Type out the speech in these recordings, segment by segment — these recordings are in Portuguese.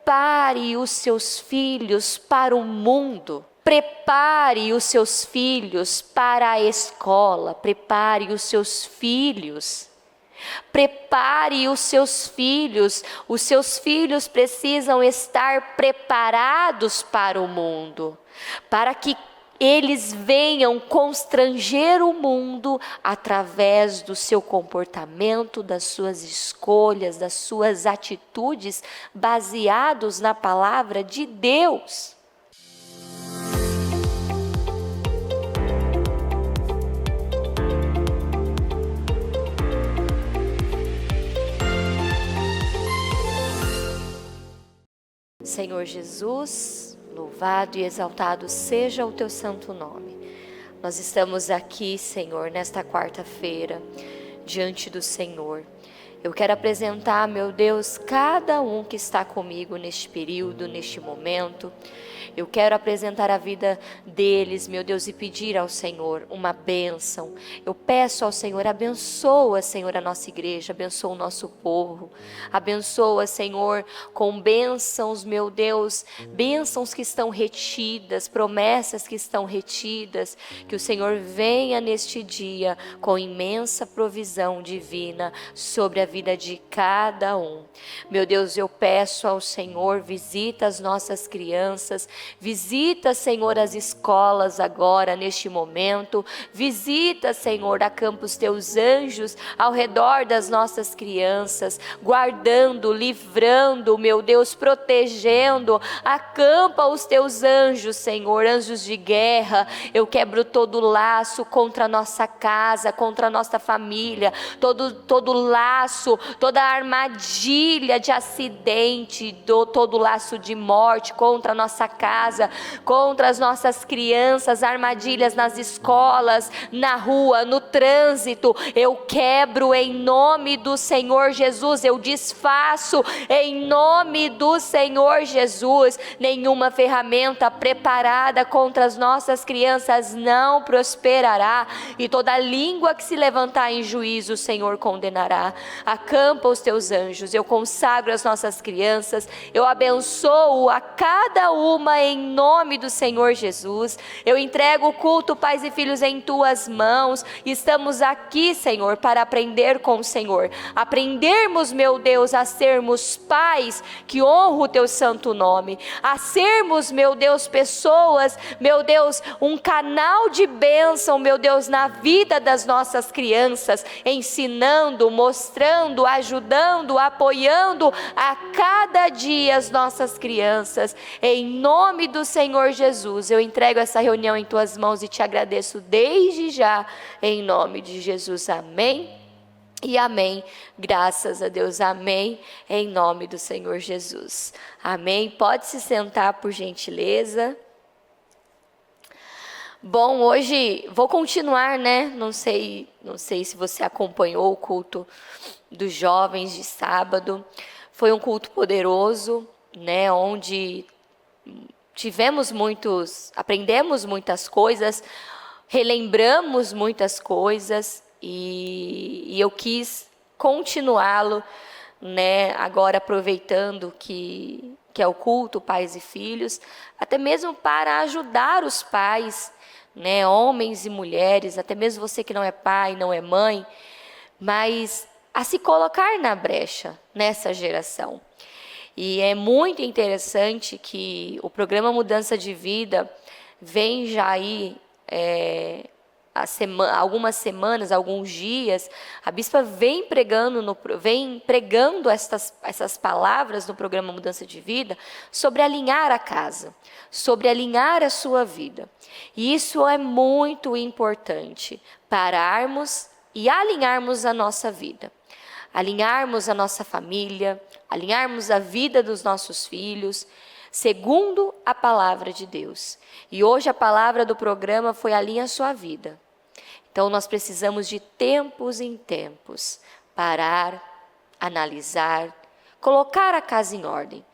prepare os seus filhos para o mundo. Prepare os seus filhos para a escola, prepare os seus filhos. Prepare os seus filhos precisam estar preparados para o mundo, para que eles venham constranger o mundo através do seu comportamento, das suas escolhas, das suas atitudes, baseados na palavra de Deus. Senhor Jesus, louvado e exaltado seja o teu santo nome. Nós estamos aqui, Senhor, nesta quarta-feira, diante do Senhor. Eu quero apresentar, meu Deus, cada um que está comigo neste período, neste momento. Eu quero apresentar a vida deles, meu Deus, e pedir ao Senhor uma bênção. Eu peço ao Senhor, abençoa, Senhor, a nossa igreja, abençoa o nosso povo. Abençoa, Senhor, com bênçãos, meu Deus, bênçãos que estão retidas, promessas que estão retidas. Que o Senhor venha neste dia com imensa provisão divina sobre a vida de cada um. Meu Deus, eu peço ao Senhor, visita as nossas crianças, visita, Senhor, as escolas agora, neste momento. Visita, Senhor, acampa os teus anjos ao redor das nossas crianças, guardando, livrando, meu Deus, protegendo. Acampa os teus anjos, Senhor, anjos de guerra. Eu quebro todo laço contra a nossa casa, contra a nossa família, todo laço, toda armadilha de acidente, todo laço de morte contra a nossa casa, contra as nossas crianças, armadilhas nas escolas, na rua, no trânsito. Eu quebro em nome do Senhor Jesus, eu desfaço em nome do Senhor Jesus. Nenhuma ferramenta preparada contra as nossas crianças não prosperará, e toda língua que se levantar em juízo, o Senhor condenará. Acampa os teus anjos, eu consagro as nossas crianças, eu abençoo a cada uma em nome do Senhor Jesus. Eu entrego o culto, pais e filhos, em tuas mãos. Estamos aqui, Senhor, para aprender com o Senhor, aprendermos, meu Deus, a sermos pais que honram o teu santo nome, a sermos, meu Deus, pessoas, meu Deus, um canal de bênção, meu Deus, na vida das nossas crianças, ensinando, mostrando, ajudando, apoiando a cada dia as nossas crianças. Em nome do Senhor Jesus, eu entrego essa reunião em tuas mãos e te agradeço desde já, em nome de Jesus. Amém e amém. Graças a Deus, amém, em nome do Senhor Jesus. Amém. Pode se sentar, por gentileza. Bom, hoje vou continuar, né? Não sei se você acompanhou o culto dos jovens de sábado. Foi um culto poderoso, né? Onde aprendemos muitas coisas, relembramos muitas coisas, e eu quis continuá-lo, né? Agora aproveitando que é o culto pais e filhos, até mesmo para ajudar os pais, né, homens e mulheres, até mesmo você que não é pai, não é mãe, mas a se colocar na brecha nessa geração. E é muito interessante que o programa Mudança de Vida vem já aí algumas semanas, alguns dias. A bispa vem pregando essas palavras no programa Mudança de Vida sobre alinhar a casa, sobre alinhar a sua vida. E isso é muito importante, pararmos e alinharmos a nossa vida, alinharmos a nossa família, alinharmos a vida dos nossos filhos, segundo a palavra de Deus. E hoje a palavra do programa foi: alinha a sua vida. Então nós precisamos de tempos em tempos parar, analisar, colocar a casa em ordem.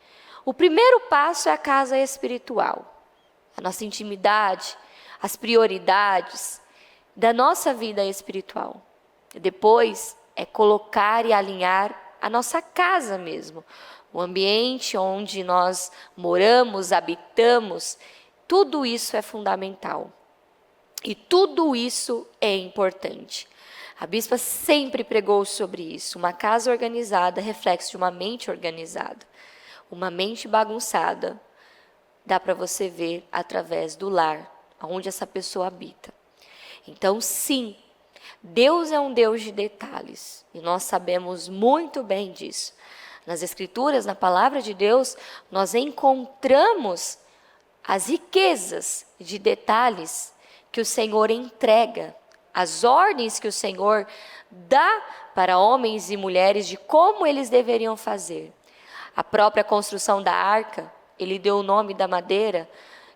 O primeiro passo é a casa espiritual, a nossa intimidade, as prioridades da nossa vida espiritual. Depois é colocar e alinhar a nossa casa mesmo, o ambiente onde nós moramos, habitamos, tudo isso é fundamental. E tudo isso é importante. A bispa sempre pregou sobre isso. Uma casa organizada é reflexo de uma mente organizada. Uma mente bagunçada dá para você ver através do lar, onde essa pessoa habita. Então, sim, Deus é um Deus de detalhes. E nós sabemos muito bem disso. Nas Escrituras, na palavra de Deus, nós encontramos as riquezas de detalhes que o Senhor entrega, as ordens que o Senhor dá para homens e mulheres de como eles deveriam fazer. A própria construção da arca, ele deu o nome da madeira,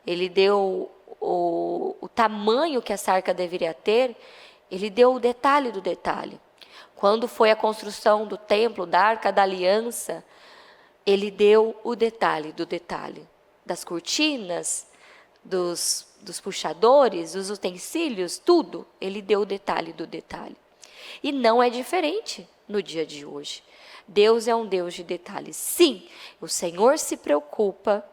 ele deu o tamanho que essa arca deveria ter, ele deu o detalhe do detalhe. Quando foi a construção do templo, da arca da aliança, ele deu o detalhe do detalhe, das cortinas, dos puxadores, dos utensílios, tudo, ele deu o detalhe do detalhe. E não é diferente no dia de hoje. Deus é um Deus de detalhes. Sim, o Senhor se preocupa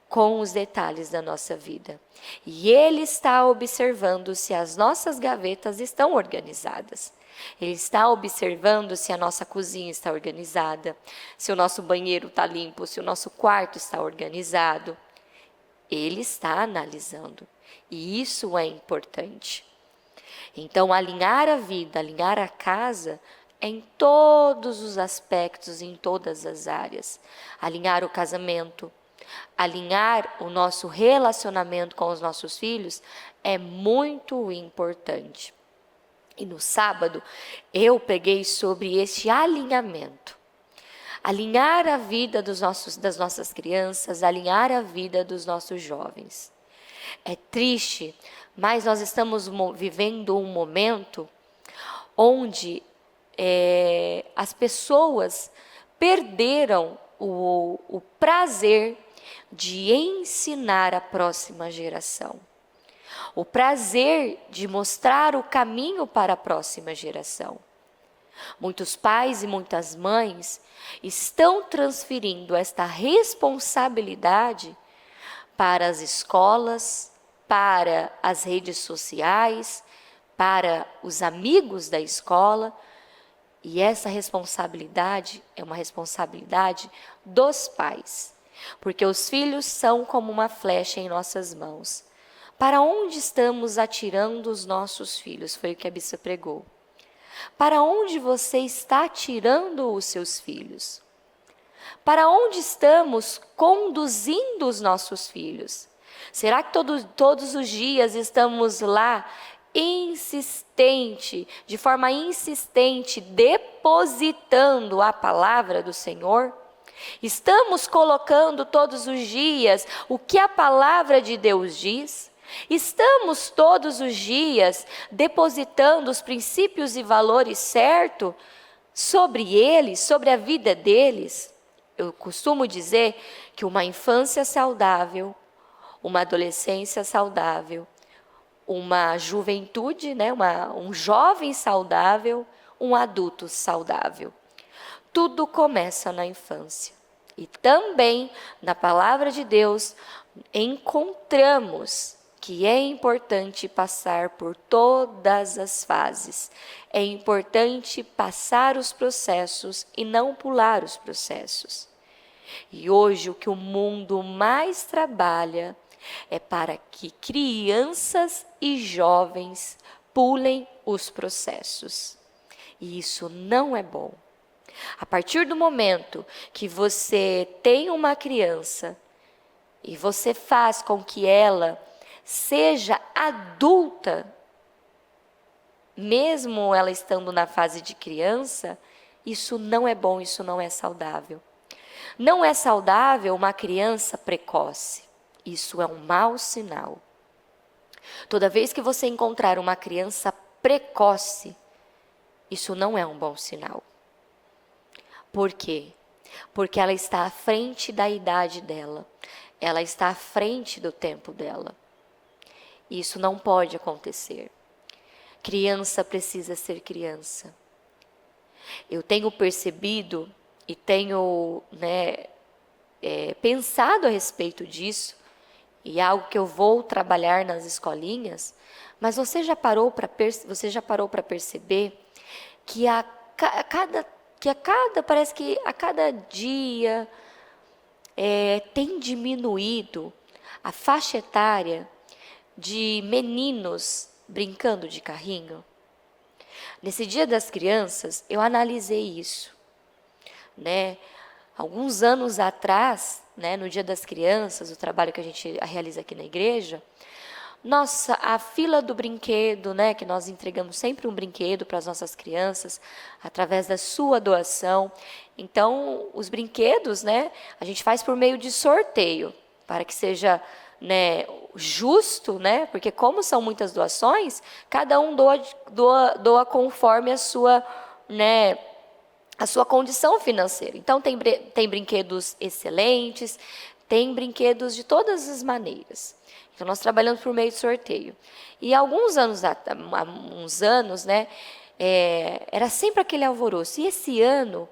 com os detalhes da nossa vida. E Ele está observando se as nossas gavetas estão organizadas. Ele está observando se a nossa cozinha está organizada, se o nosso banheiro está limpo, se o nosso quarto está organizado. Ele está analisando. E isso é importante. Então, alinhar a vida, alinhar a casa é em todos os aspectos, em todas as áreas. Alinhar o casamento, alinhar o nosso relacionamento com os nossos filhos é muito importante. E no sábado, eu peguei sobre este alinhamento. Alinhar a vida das nossas crianças, alinhar a vida dos nossos jovens. É triste, mas nós estamos vivendo um momento onde as pessoas perderam o prazer de ensinar a próxima geração. O prazer de mostrar o caminho para a próxima geração. Muitos pais e muitas mães estão transferindo esta responsabilidade para as escolas, para as redes sociais, para os amigos da escola. E essa responsabilidade é uma responsabilidade dos pais, porque os filhos são como uma flecha em nossas mãos. Para onde estamos atirando os nossos filhos? Foi o que a bispa pregou. Para onde você está atirando os seus filhos? Para onde estamos conduzindo os nossos filhos? Será que todos os dias estamos lá, de forma insistente, depositando a palavra do Senhor? Estamos colocando todos os dias o que a palavra de Deus diz? Estamos todos os dias depositando os princípios e valores certos sobre eles, sobre a vida deles? Eu costumo dizer que uma infância saudável, uma adolescência saudável, uma juventude, um jovem saudável, um adulto saudável. Tudo começa na infância. E também na palavra de Deus encontramos que é importante passar por todas as fases. É importante passar os processos e não pular os processos. E hoje o que o mundo mais trabalha é para que crianças e jovens pulem os processos. E isso não é bom. A partir do momento que você tem uma criança e você faz com que ela seja adulta, mesmo ela estando na fase de criança, isso não é bom, isso não é saudável. Não é saudável uma criança precoce. Isso é um mau sinal. Toda vez que você encontrar uma criança precoce, isso não é um bom sinal. Por quê? Porque ela está à frente da idade dela. Ela está à frente do tempo dela. Isso não pode acontecer. Criança precisa ser criança. Eu tenho percebido e tenho, né, pensado a respeito disso, e é algo que eu vou trabalhar nas escolinhas, mas você já parou para perceber que parece que a cada dia tem diminuído a faixa etária de meninos brincando de carrinho? Nesse Dia das Crianças, eu analisei isso, né? Alguns anos atrás, né, no Dia das Crianças, o trabalho que a gente realiza aqui na igreja, nossa, a fila do brinquedo, né, que nós entregamos sempre um brinquedo para as nossas crianças, através da sua doação. Então, os brinquedos, né, a gente faz por meio de sorteio, para que seja, né, justo, né, porque como são muitas doações, cada um doa conforme a sua, né, a sua condição financeira. Então, tem brinquedos excelentes, tem brinquedos de todas as maneiras. Então, nós trabalhamos por meio de sorteio. E há uns anos, né, era sempre aquele alvoroço. E esse ano,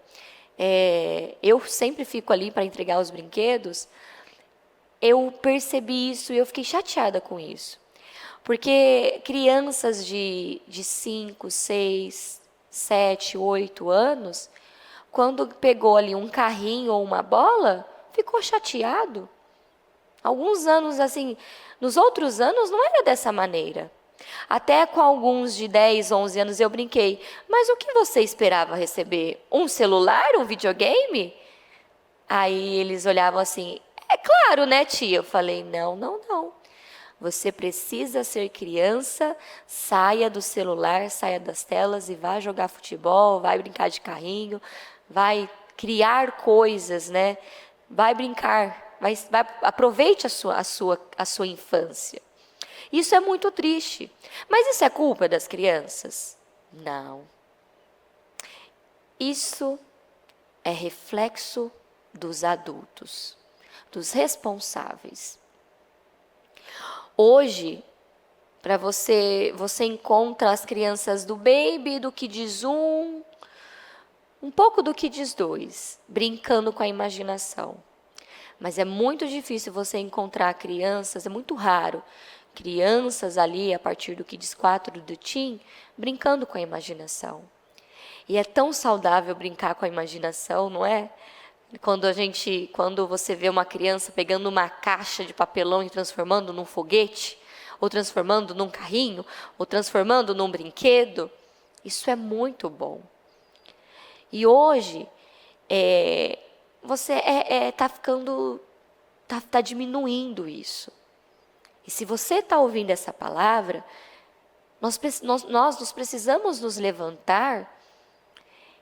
eu sempre fico ali para entregar os brinquedos, eu percebi isso e eu fiquei chateada com isso. Porque crianças de 5, 6, 7, 8 anos, quando pegou ali um carrinho ou uma bola, ficou chateado. Alguns anos, assim, nos outros anos não era dessa maneira. Até com alguns de 10, 11 anos eu brinquei. Mas o que você esperava receber? Um celular, um videogame? Aí eles olhavam assim, é claro, né, tia? Eu falei, não, não, não. Você precisa ser criança, saia do celular, saia das telas e vá jogar futebol, vai brincar de carrinho, vai criar coisas, né? Vai brincar, aproveite a sua infância. Isso é muito triste. Mas isso é culpa das crianças? Não. Isso é reflexo dos adultos, dos responsáveis. Hoje, para você encontra as crianças do Baby, do Kids 1, um pouco do Kids 2, brincando com a imaginação. Mas é muito difícil você encontrar crianças, é muito raro, crianças ali a partir do Kids 4, do Teen, brincando com a imaginação. E é tão saudável brincar com a imaginação, não é? Quando você vê uma criança pegando uma caixa de papelão e transformando num foguete, ou transformando num carrinho, ou transformando num brinquedo, isso é muito bom. E hoje, você está diminuindo isso. E se você está ouvindo essa palavra, nós precisamos nos levantar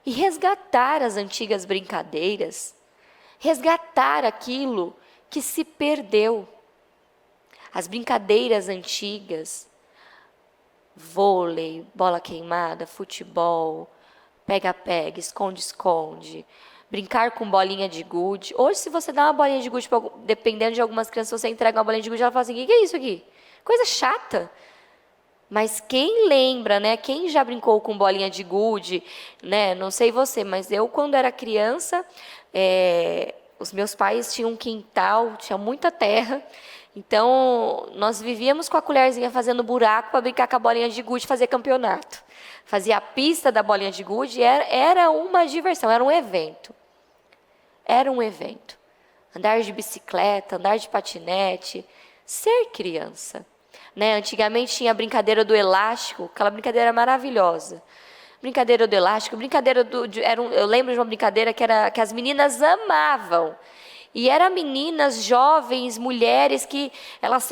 e resgatar as antigas brincadeiras, resgatar aquilo que se perdeu. As brincadeiras antigas, vôlei, bola queimada, futebol, pega-pega, esconde-esconde, brincar com bolinha de gude. Hoje, se você dá uma bolinha de gude, dependendo de algumas crianças, você entrega uma bolinha de gude, ela fala assim, o que é isso aqui? Coisa chata. Mas quem lembra, né? Quem já brincou com bolinha de gude, né? Não sei você, mas eu, quando era criança, os meus pais tinham um quintal, tinha muita terra. Então, nós vivíamos com a colherzinha fazendo buraco para brincar com a bolinha de gude e fazer campeonato. Fazia a pista da bolinha de gude, era uma diversão, era um evento. Era um evento. Andar de bicicleta, andar de patinete, ser criança. Né? Antigamente tinha a brincadeira do elástico, aquela brincadeira maravilhosa. Brincadeira do elástico, eu lembro de uma brincadeira que as meninas amavam. E eram meninas, jovens, mulheres que elas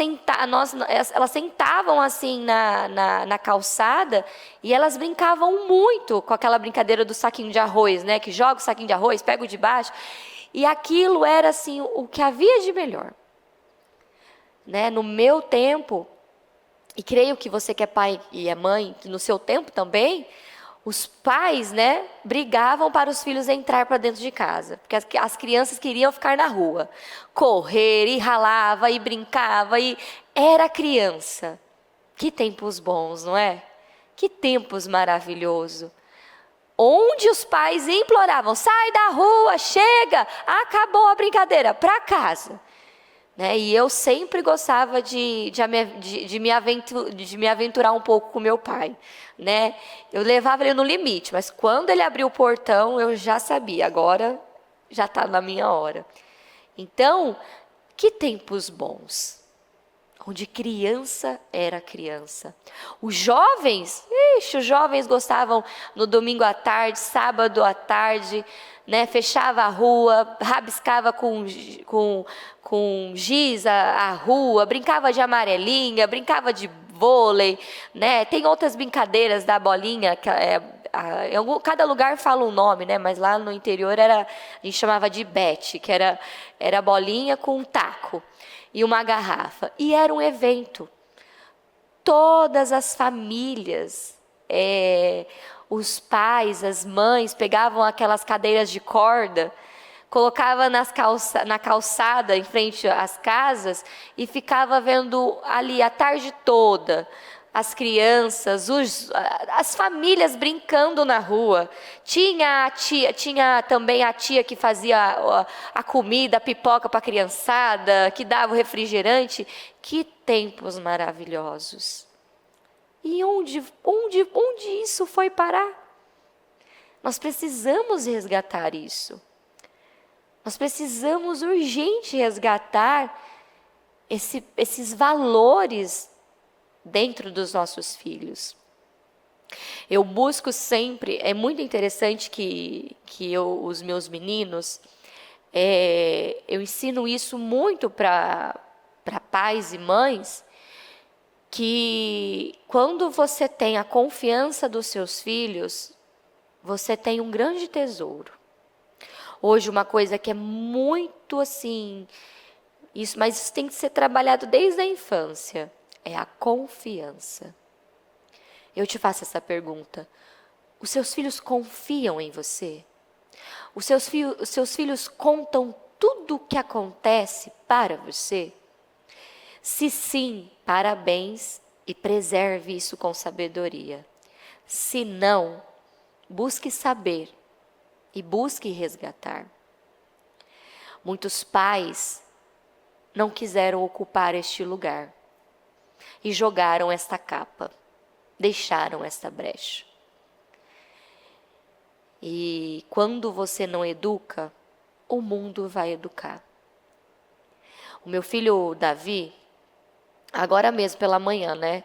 sentavam assim na calçada e elas brincavam muito com aquela brincadeira do saquinho de arroz, né? Que joga o saquinho de arroz, pega o de baixo. E aquilo era assim o que havia de melhor. Né? No meu tempo, e creio que você que é pai e é mãe, no seu tempo também, os pais, né, brigavam para os filhos entrar para dentro de casa, porque as crianças queriam ficar na rua, correr, e ralava, e brincava, e era criança. Que tempos bons, não é? Que tempos maravilhosos. onde os pais imploravam: sai da rua, chega, acabou a brincadeira, para casa. Né? E eu sempre gostava de me aventurar um pouco com meu pai. Né? Eu levava ele no limite, mas quando ele abriu o portão, eu já sabia, agora já está na minha hora. Então, que tempos bons, onde criança era criança. Os jovens gostavam no domingo à tarde, sábado à tarde, né, fechava a rua, rabiscava com giz a rua, brincava de amarelinha, brincava de vôlei, né? Tem outras brincadeiras da bolinha, que cada lugar fala um nome, né? Mas lá no interior a gente chamava de bete, que era bolinha com um taco e uma garrafa. E era um evento. Todas as famílias, os pais, as mães, pegavam aquelas cadeiras de corda, colocava na calçada, em frente às casas, e ficava vendo ali a tarde toda as crianças, as famílias brincando na rua. Tinha também a tia que fazia a comida, a pipoca para a criançada, que dava o refrigerante. Que tempos maravilhosos! E onde isso foi parar? Nós precisamos resgatar isso. Nós precisamos urgente resgatar esses valores dentro dos nossos filhos. Eu busco sempre, é muito interessante que os meus meninos, eu ensino isso muito para pais e mães, que quando você tem a confiança dos seus filhos, você tem um grande tesouro. Hoje, uma coisa que é muito assim, mas isso tem que ser trabalhado desde a infância, é a confiança. Eu te faço essa pergunta: os seus filhos confiam em você? Os seus filhos contam tudo o que acontece para você? Se sim, parabéns e preserve isso com sabedoria. Se não, busque saber e busque resgatar. Muitos pais não quiseram ocupar este lugar e jogaram esta capa, deixaram esta brecha. E quando você não educa, o mundo vai educar. O meu filho Davi, agora mesmo pela manhã, né?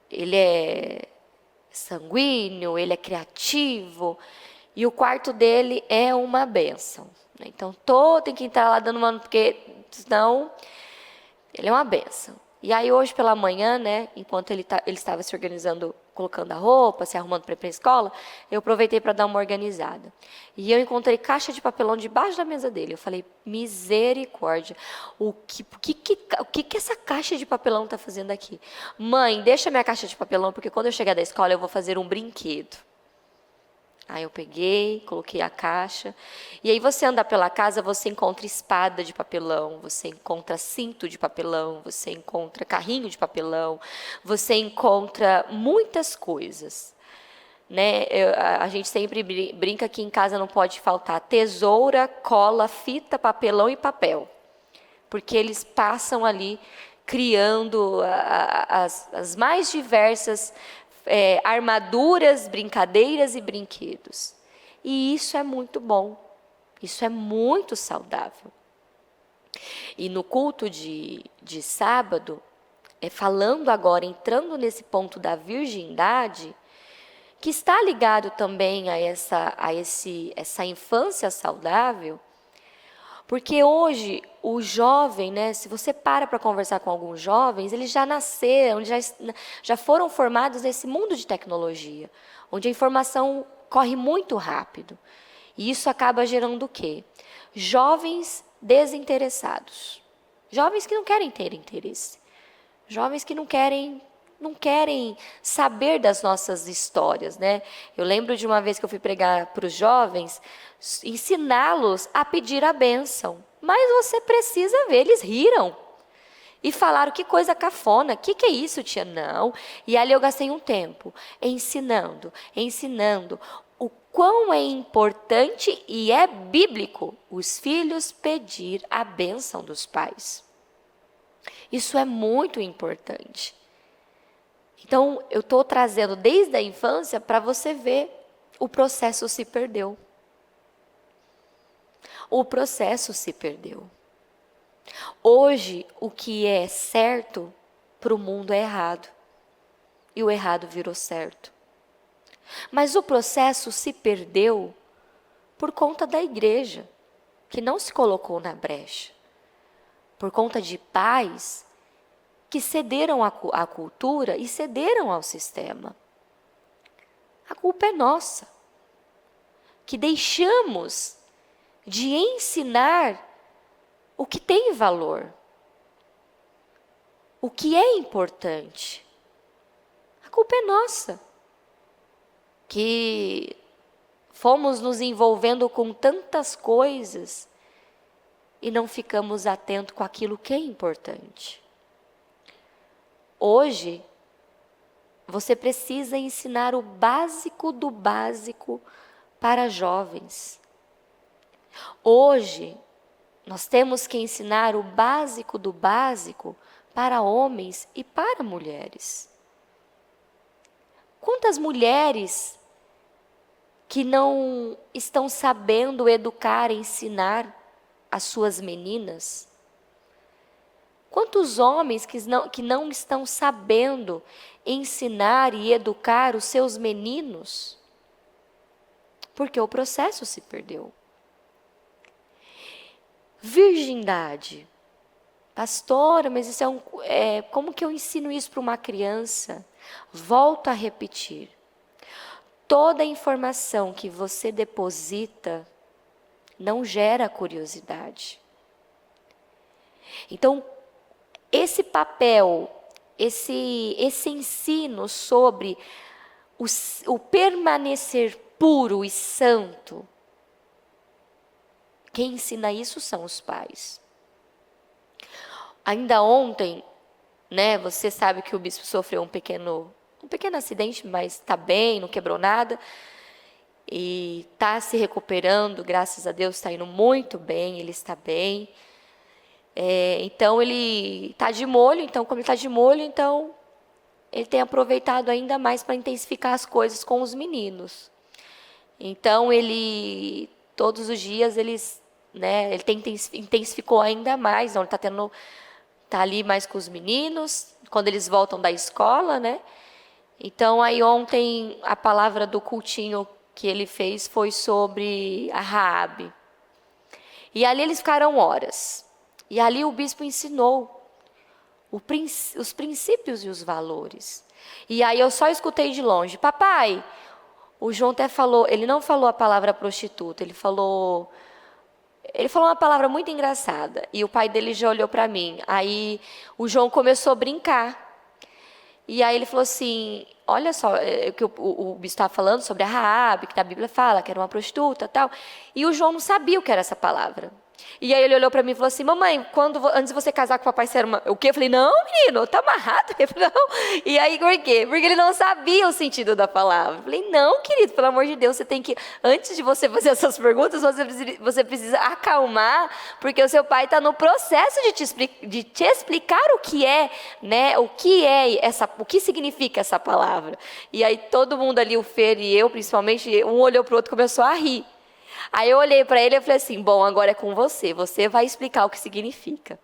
Ele é sanguíneo, ele é criativo, e o quarto dele é uma bênção. Então, tem que entrar lá dando uma... porque senão ele é uma bênção. E aí, hoje pela manhã, né, enquanto ele estava se organizando, colocando a roupa, se arrumando para ir para a escola, eu aproveitei para dar uma organizada. E eu encontrei caixa de papelão debaixo da mesa dele. Eu falei: misericórdia, o que essa caixa de papelão está fazendo aqui? Mãe, deixa minha caixa de papelão, porque quando eu chegar da escola eu vou fazer um brinquedo. Aí eu peguei, coloquei a caixa. E aí você anda pela casa, você encontra espada de papelão, você encontra cinto de papelão, você encontra carrinho de papelão, você encontra muitas coisas. Né? A gente sempre brinca que em casa não pode faltar tesoura, cola, fita, papelão e papel. Porque eles passam ali criando as mais diversas armaduras, brincadeiras e brinquedos. E isso é muito bom, isso é muito saudável. E no culto de sábado, falando agora, entrando nesse ponto da virgindade, que está ligado também a essa infância saudável, porque hoje o jovem, né, se você para conversar com alguns jovens, eles já nasceram, eles já foram formados nesse mundo de tecnologia, onde a informação corre muito rápido. E isso acaba gerando o quê? Jovens desinteressados. Jovens que não querem ter interesse. Jovens que não querem saber das nossas histórias, né? Eu lembro de uma vez que eu fui pregar para os jovens, ensiná-los a pedir a bênção. Mas você precisa ver, eles riram. E falaram, que coisa cafona, que é isso, tia? Não. E ali eu gastei um tempo ensinando o quão é importante e é bíblico os filhos pedir a bênção dos pais. Isso é muito importante. Então, eu estou trazendo desde a infância para você ver, o processo se perdeu. O processo se perdeu. Hoje, o que é certo para o mundo é errado. E o errado virou certo. Mas o processo se perdeu por conta da igreja, que não se colocou na brecha. Por conta de pais que cederam à cultura e cederam ao sistema. A culpa é nossa, que deixamos de ensinar o que tem valor, o que é importante. A culpa é nossa, que fomos nos envolvendo com tantas coisas e não ficamos atentos com aquilo que é importante. Hoje, você precisa ensinar o básico do básico para jovens. Hoje, nós temos que ensinar o básico do básico para homens e para mulheres. Quantas mulheres que não estão sabendo educar, ensinar as suas meninas? Quantos homens que não estão sabendo ensinar e educar os seus meninos? Porque o processo se perdeu. Virgindade. Pastora, mas isso como que eu ensino isso para uma criança? Volto a repetir. Toda informação que você deposita não gera curiosidade. Então, esse papel, esse ensino sobre o permanecer puro e santo, quem ensina isso são os pais. Ainda ontem, né, você sabe que o bispo sofreu um pequeno acidente, mas está bem, não quebrou nada. E está se recuperando, graças a Deus, está indo muito bem, ele está bem. Então, ele está de molho, então, como ele está de molho, então, ele tem aproveitado ainda mais para intensificar as coisas com os meninos. Então, ele, todos os dias, ele intensificou ainda mais, então, ele está ali mais com os meninos, quando eles voltam da escola, né? Então, aí ontem, a palavra do cultinho que ele fez foi sobre a Raabe. E ali eles ficaram horas. E ali o bispo ensinou os princípios e os valores. E aí eu só escutei de longe, papai, o João até falou, ele não falou a palavra prostituta, ele falou uma palavra muito engraçada. E o pai dele já olhou para mim. Aí o João começou a brincar. E aí ele falou assim, olha só, que o bispo estava falando sobre a Raabe, que na Bíblia fala que era uma prostituta e tal. E o João não sabia o que era essa palavra. E aí ele olhou para mim e falou assim, mamãe, antes de você casar com o papai, você era o quê? Eu falei, não, menino, tá amarrado. Ele falou, não. E aí, por quê? Porque ele não sabia o sentido da palavra. Eu falei, não, querido, pelo amor de Deus, você tem que, antes de você fazer essas perguntas, você precisa acalmar, porque o seu pai está no processo de te explicar o que é, né, o que significa essa palavra. E aí todo mundo ali, o Fer e eu, principalmente, um olhou para o outro e começou a rir. Aí eu olhei para ele e falei assim, bom, agora é com você vai explicar o que significa.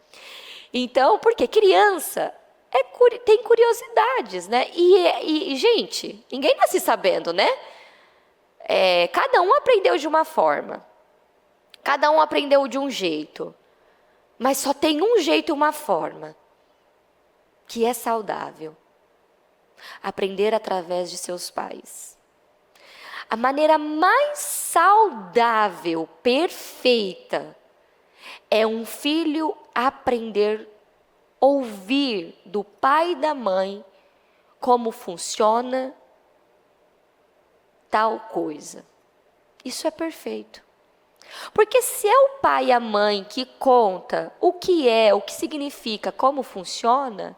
Então, porque criança tem curiosidades, né? E, gente, ninguém nasce sabendo, né? Cada um aprendeu de uma forma, cada um aprendeu de um jeito, mas só tem um jeito e uma forma, que é saudável. Aprender através de seus pais. A maneira mais saudável, perfeita, é um filho aprender, ouvir do pai e da mãe como funciona tal coisa. Isso é perfeito. Porque se é o pai e a mãe que conta o que é, o que significa, como funciona,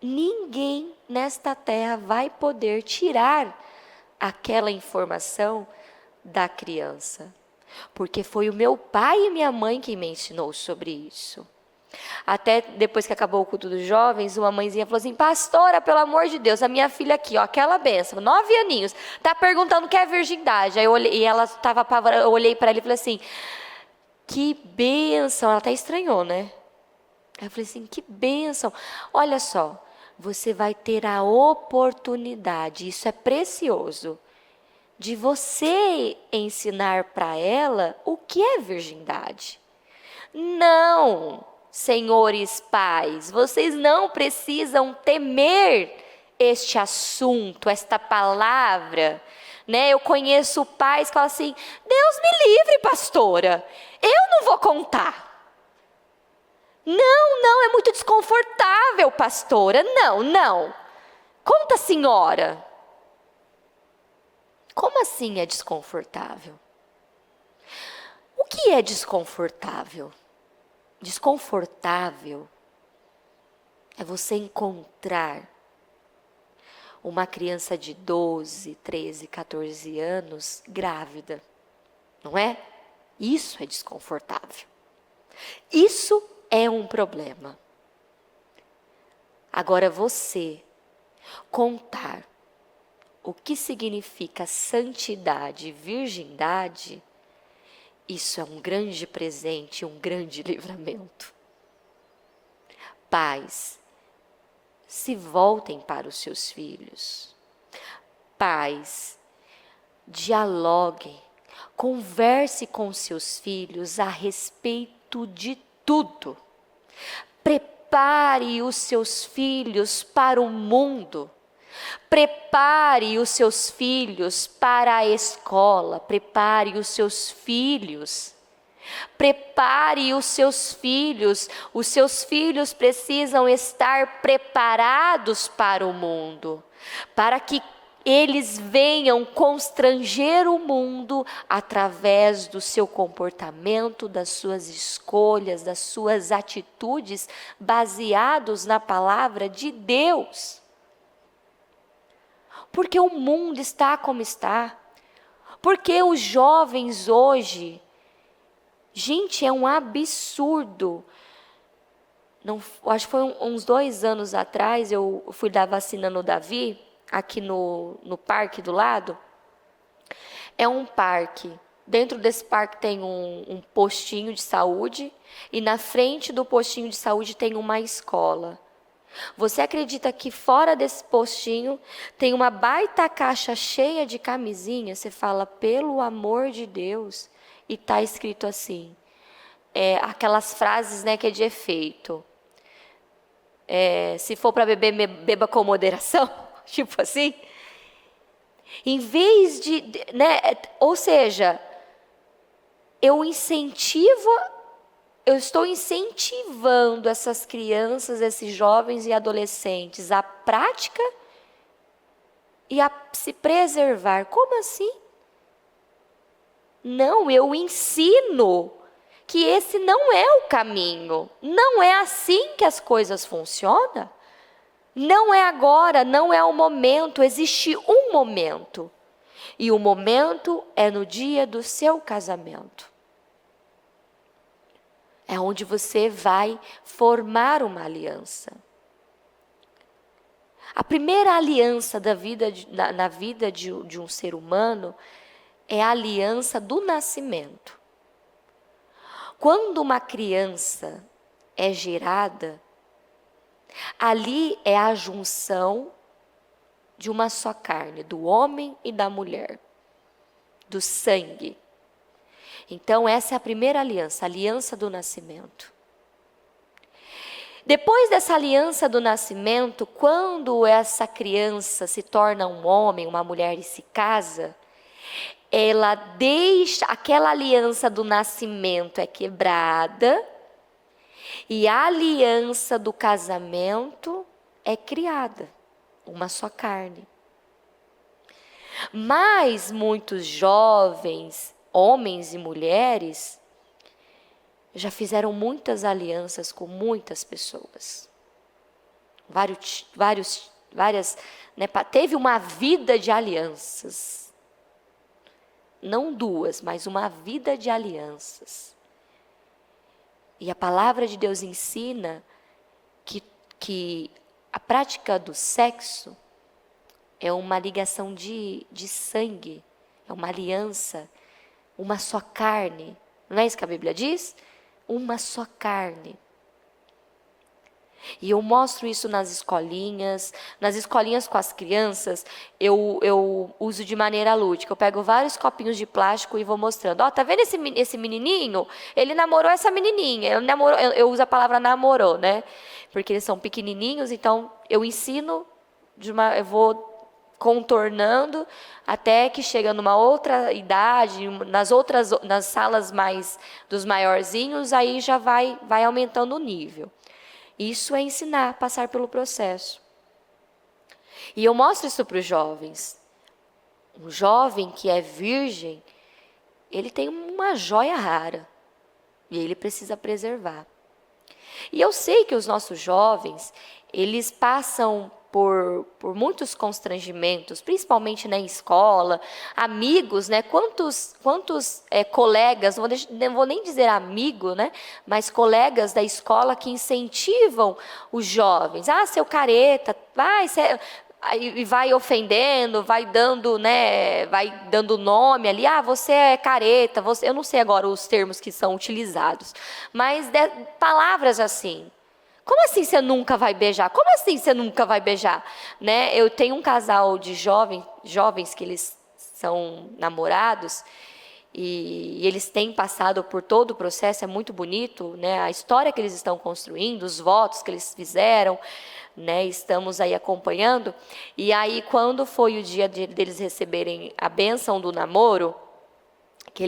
ninguém nesta terra vai poder tirar aquela informação da criança. Porque foi o meu pai e minha mãe que me ensinou sobre isso. Até depois que acabou o culto dos jovens, uma mãezinha falou assim: pastora, pelo amor de Deus, a minha filha aqui, ó, aquela benção, 9 aninhos, tá perguntando o que é virgindade. Aí eu olhei, e ela estava apavorada, eu olhei para ela e falei assim: que benção. Ela até estranhou, né? Aí eu falei assim: que benção. Olha só, você vai ter a oportunidade, isso é precioso, de você ensinar para ela o que é virgindade. Não, senhores pais, vocês não precisam temer este assunto, esta palavra, né? Eu conheço pais que falam assim: Deus me livre, pastora, eu não vou contar. Não, não, é muito desconfortável, pastora. Não, não. Conta, senhora. Como assim é desconfortável? O que é desconfortável? Desconfortável é você encontrar uma criança de 12, 13, 14 anos grávida, não é? Isso é desconfortável. Isso é um problema. Agora você contar o que significa santidade e virgindade, isso é um grande presente, um grande livramento. Pais, se voltem para os seus filhos. Pais, dialoguem, converse com seus filhos a respeito de tudo. Prepare os seus filhos para o mundo. Prepare os seus filhos para a escola, prepare os seus filhos. Prepare os seus filhos precisam estar preparados para o mundo, para que eles venham constranger o mundo através do seu comportamento, das suas escolhas, das suas atitudes, baseados na palavra de Deus. Porque o mundo está como está. Porque os jovens hoje, gente, é um absurdo. Não, acho que foi uns 2 anos atrás, eu fui dar vacina no Davi, aqui no parque do lado. É um parque. Dentro desse parque tem um postinho de saúde e na frente do postinho de saúde tem uma escola. Você acredita que fora desse postinho tem uma baita caixa cheia de camisinha? Você fala, pelo amor de Deus. E está escrito assim, aquelas frases, né, que é de efeito. Se for para beber, beba com moderação. Tipo assim. Em vez de, né, ou seja, eu estou incentivando essas crianças, esses jovens e adolescentes à prática e a se preservar. Como assim? Não, eu ensino que esse não é o caminho. Não é assim que as coisas funcionam. Não é agora, não é o momento. Existe um momento. E o momento é no dia do seu casamento. É onde você vai formar uma aliança. A primeira aliança na vida de um ser humano é a aliança do nascimento. Quando uma criança é gerada, ali é a junção de uma só carne, do homem e da mulher, do sangue. Então, essa é a primeira aliança, a aliança do nascimento. Depois dessa aliança do nascimento, quando essa criança se torna um homem, uma mulher e se casa, ela deixa, aquela aliança do nascimento é quebrada e a aliança do casamento é criada, uma só carne. Mas muitos jovens homens e mulheres já fizeram muitas alianças com muitas pessoas. Várias, né, teve uma vida de alianças. Não duas, mas uma vida de alianças. E a palavra de Deus ensina que a prática do sexo é uma ligação de sangue, é uma aliança, uma só carne. Não é isso que a Bíblia diz? Uma só carne. E eu mostro isso nas escolinhas com as crianças, eu uso de maneira lúdica. Eu pego vários copinhos de plástico e vou mostrando. Ó, tá vendo esse menininho? Ele namorou essa menininha. Eu uso a palavra namorou, né? Porque eles são pequenininhos, então eu ensino, eu vou contornando até que chega numa outra idade, nas salas mais dos maiorzinhos, aí já vai aumentando o nível. Isso é ensinar, passar pelo processo. E eu mostro isso para os jovens. Um jovem que é virgem, ele tem uma joia rara e ele precisa preservar. E eu sei que os nossos jovens, eles passam por muitos constrangimentos, principalmente na escola, amigos, né? Quantos colegas, não vou nem dizer amigo, né? Mas colegas da escola que incentivam os jovens. Ah, seu careta, e vai ofendendo, vai dando nome ali. Ah, você é careta, eu não sei agora os termos que são utilizados, mas palavras assim. Como assim você nunca vai beijar? Como assim você nunca vai beijar? Né? Eu tenho um casal de jovens que eles são namorados e eles têm passado por todo o processo, é muito bonito, né? A história que eles estão construindo, os votos que eles fizeram, né? Estamos aí acompanhando. E aí, quando foi o dia deles receberem a bênção do namoro, que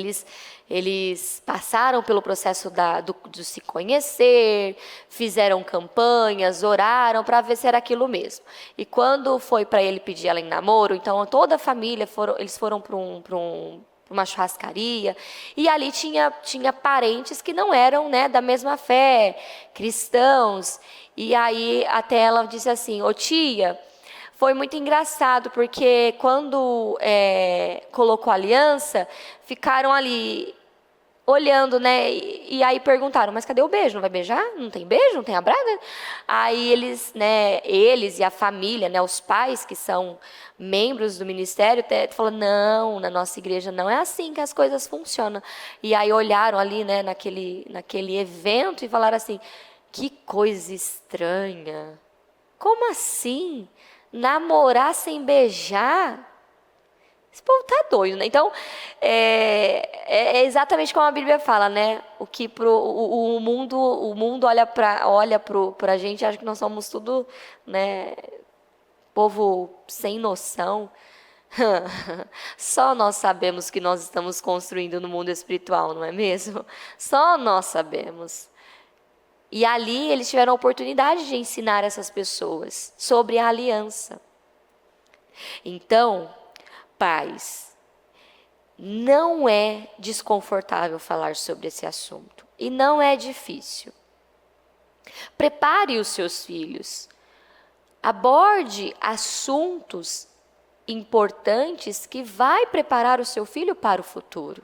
eles passaram pelo processo de se conhecer, fizeram campanhas, oraram para ver se era aquilo mesmo. E quando foi para ele pedir ela em namoro, então toda a família eles foram para uma churrascaria, e ali tinha parentes que não eram, né, da mesma fé, cristãos. E aí até ela disse assim: ô tia, foi muito engraçado, porque quando colocou a aliança, ficaram ali olhando, né? E aí perguntaram: mas cadê o beijo? Não vai beijar? Não tem beijo? Não tem abraço? Aí eles e a família, né, os pais que são membros do ministério, falaram: não, na nossa igreja não é assim que as coisas funcionam. E aí olharam ali, né, naquele evento e falaram assim: que coisa estranha. Como assim? Namorar sem beijar? Esse povo tá doido, né? Então, é exatamente como a Bíblia fala, né? O que o mundo olha pra gente e acha que nós somos tudo, né, povo sem noção. Só nós sabemos que nós estamos construindo no mundo espiritual, não é mesmo? Só nós sabemos. E ali eles tiveram a oportunidade de ensinar essas pessoas sobre a aliança. Então, pais, não é desconfortável falar sobre esse assunto. E não é difícil. Prepare os seus filhos. Aborde assuntos importantes que vai preparar o seu filho para o futuro.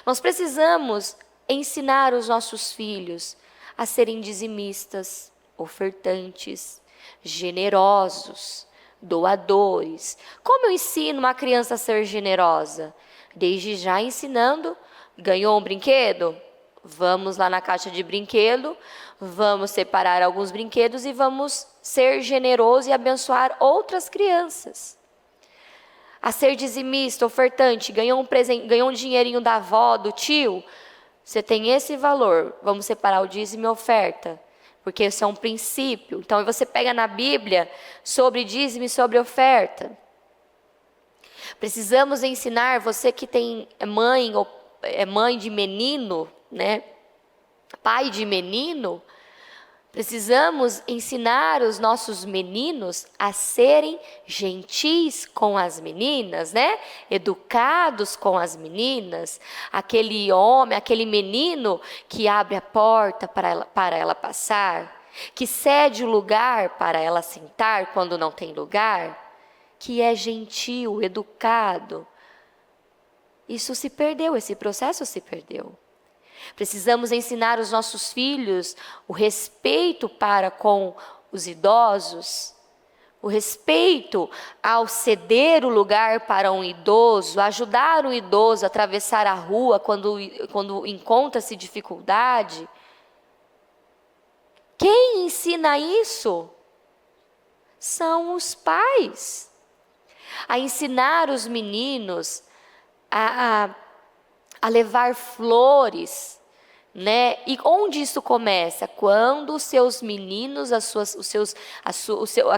Nós precisamos ensinar os nossos filhos a serem dizimistas, ofertantes, generosos, doadores. Como eu ensino uma criança a ser generosa? Desde já ensinando. Ganhou um brinquedo? Vamos lá na caixa de brinquedo, vamos separar alguns brinquedos e vamos ser generosos e abençoar outras crianças. A ser dizimista, ofertante, ganhou um dinheirinho da avó, do tio. Você tem esse valor, vamos separar o dízimo e oferta, porque esse é um princípio. Então, você pega na Bíblia sobre dízimo e sobre oferta. Precisamos ensinar, você que tem mãe ou é mãe de menino, né? Pai de menino, Precisamos ensinar os nossos meninos a serem gentis com as meninas, né? Educados com as meninas. Aquele homem, aquele menino que abre a porta para ela passar, que cede o lugar para ela sentar quando não tem lugar, que é gentil, educado. Isso se perdeu, esse processo se perdeu. Precisamos ensinar os nossos filhos o respeito para com os idosos, o respeito ao ceder o lugar para um idoso, ajudar um idoso a atravessar a rua quando encontra-se dificuldade. Quem ensina isso? São os pais. A ensinar os meninos a levar flores, né? E onde isso começa? Quando os seus meninos,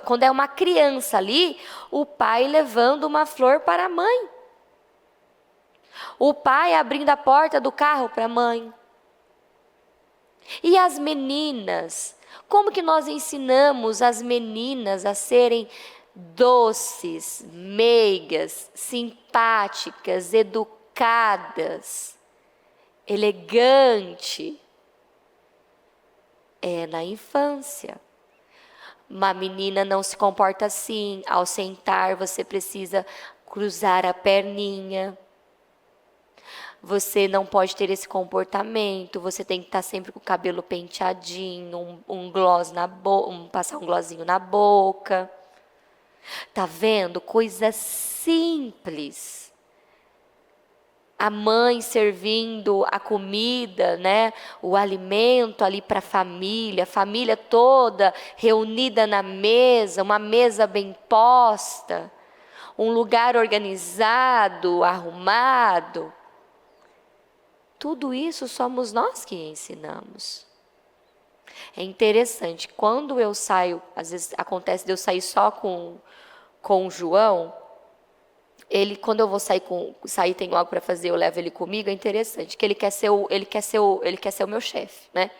quando é uma criança ali, o pai levando uma flor para a mãe. O pai abrindo a porta do carro para a mãe. E as meninas? Como que nós ensinamos as meninas a serem doces, meigas, simpáticas, educadas, elegante? É na infância. Uma menina não se comporta assim. Ao sentar, você precisa cruzar a perninha. Você não pode ter esse comportamento. Você tem que estar sempre com o cabelo penteadinho, um gloss na boca, passar um glossinho na boca. Tá vendo? Coisa simples. A mãe servindo a comida, né? O alimento ali para a família toda reunida na mesa, uma mesa bem posta, um lugar organizado, arrumado. Tudo isso somos nós que ensinamos. É interessante, quando eu saio, às vezes acontece de eu sair só com o João, quando eu vou sair tem algo para fazer, eu levo ele comigo, é interessante, que ele quer ser o meu chefe, né?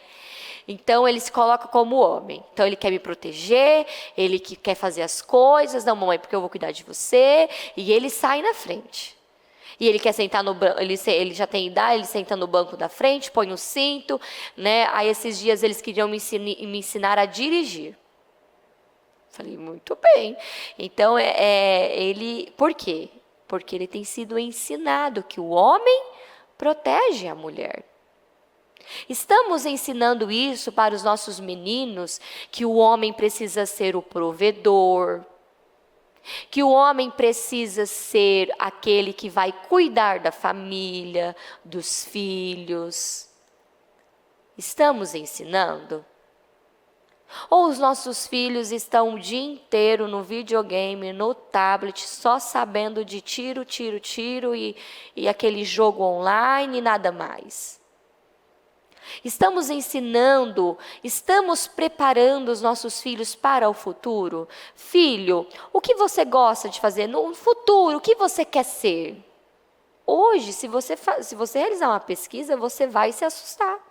Então ele se coloca como homem. Então ele quer me proteger, ele que quer fazer as coisas, não, mamãe, porque eu vou cuidar de você, e ele sai na frente. E ele quer sentar no banco, ele já tem idade, ele senta no banco da frente, põe o cinto, né? Aí esses dias eles queriam me ensinar a dirigir. Falei, muito bem. Então, por quê? Porque ele tem sido ensinado que o homem protege a mulher. Estamos ensinando isso para os nossos meninos, que o homem precisa ser o provedor, que o homem precisa ser aquele que vai cuidar da família, dos filhos. Estamos ensinando? Ou os nossos filhos estão o dia inteiro no videogame, no tablet, só sabendo de tiro, tiro, tiro e aquele jogo online e nada mais? Estamos ensinando, estamos preparando os nossos filhos para o futuro? Filho, o que você gosta de fazer no futuro? O que você quer ser? Hoje, se você realizar uma pesquisa, você vai se assustar.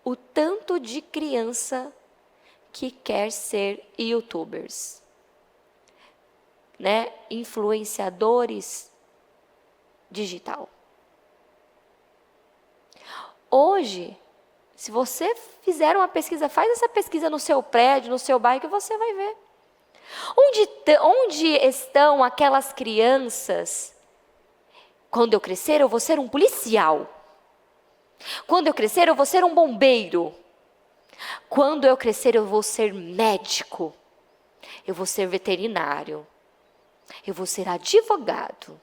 O tanto de criança que quer ser youtubers, né? Influenciadores digital. Hoje, se você fizer uma pesquisa, faz essa pesquisa no seu prédio, no seu bairro, que você vai ver. Onde estão aquelas crianças? Quando eu crescer, eu vou ser um policial. Quando eu crescer, eu vou ser um bombeiro. Quando eu crescer, eu vou ser médico. Eu vou ser veterinário. Eu vou ser advogado.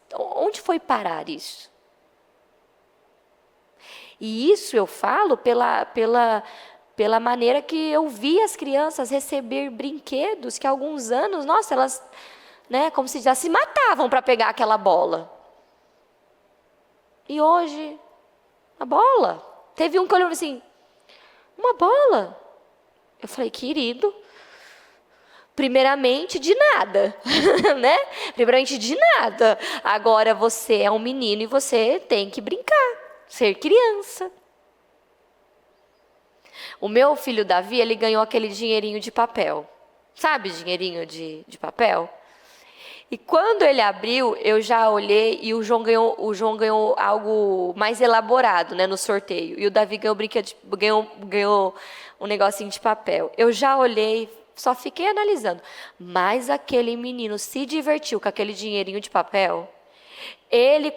Onde foi parar isso? E isso eu falo pela maneira que eu vi as crianças receber brinquedos que há alguns anos, nossa, elas, né, como se já se matavam para pegar aquela bola. E hoje, a bola. Teve um que olhou assim, uma bola. Eu falei, querido, primeiramente de nada, né? Primeiramente de nada. Agora você é um menino e você tem que brincar. ser criança. O meu filho Davi, ele ganhou aquele dinheirinho de papel. Sabe, dinheirinho de papel? E quando ele abriu, eu já olhei e o João ganhou algo mais elaborado, né, no sorteio. E o Davi ganhou, ganhou um negocinho de papel. Eu já olhei, só fiquei analisando. Mas aquele menino se divertiu com aquele dinheirinho de papel. Ele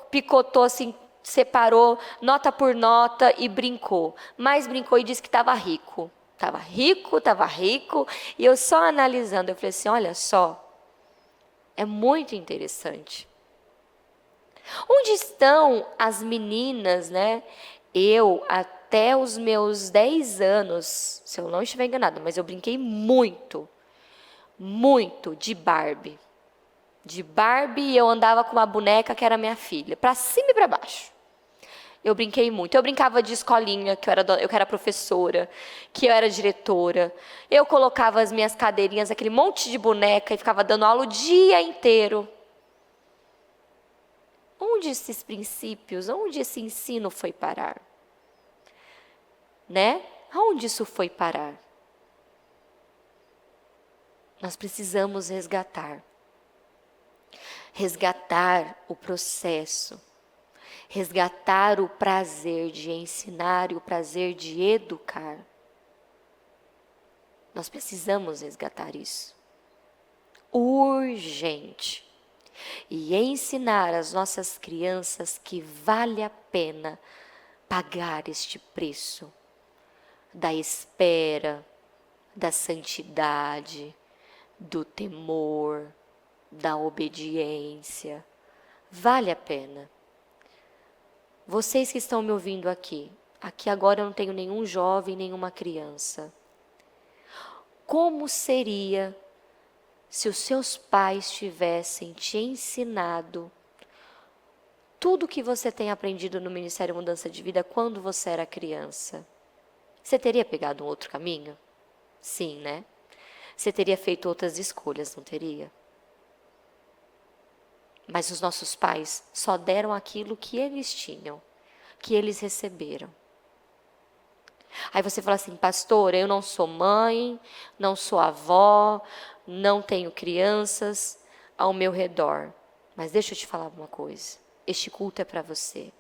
picotou assim, separou nota por nota e brincou. Mas brincou e disse que estava rico. Estava rico, estava rico. E eu só analisando, eu falei assim, olha só. É muito interessante. Onde estão as meninas, né? Eu, até os meus 10 anos, se eu não estiver enganada, mas eu brinquei muito, muito de Barbie. De Barbie, eu andava com uma boneca que era minha filha, para cima e para baixo. Eu brinquei muito. Eu brincava de escolinha, que eu era professora, que eu era diretora. Eu colocava as minhas cadeirinhas, aquele monte de boneca, e ficava dando aula o dia inteiro. Onde esses princípios, onde esse ensino foi parar? Né? Aonde isso foi parar? Nós precisamos resgatar. Resgatar o processo. Resgatar o prazer de ensinar e o prazer de educar. Nós precisamos resgatar isso. Urgente. E ensinar às nossas crianças que vale a pena pagar este preço da espera, da santidade, do temor, da obediência. Vale a pena. Vocês que estão me ouvindo aqui agora eu não tenho nenhum jovem, nenhuma criança. Como seria se os seus pais tivessem te ensinado tudo que você tem aprendido no Ministério Mudança de Vida quando você era criança? Você teria pegado um outro caminho? Sim, né? Você teria feito outras escolhas, não teria? Mas os nossos pais só deram aquilo que eles tinham, que eles receberam. Aí você fala assim, pastora, eu não sou mãe, não sou avó, não tenho crianças ao meu redor. Mas deixa eu te falar uma coisa, este culto é para você.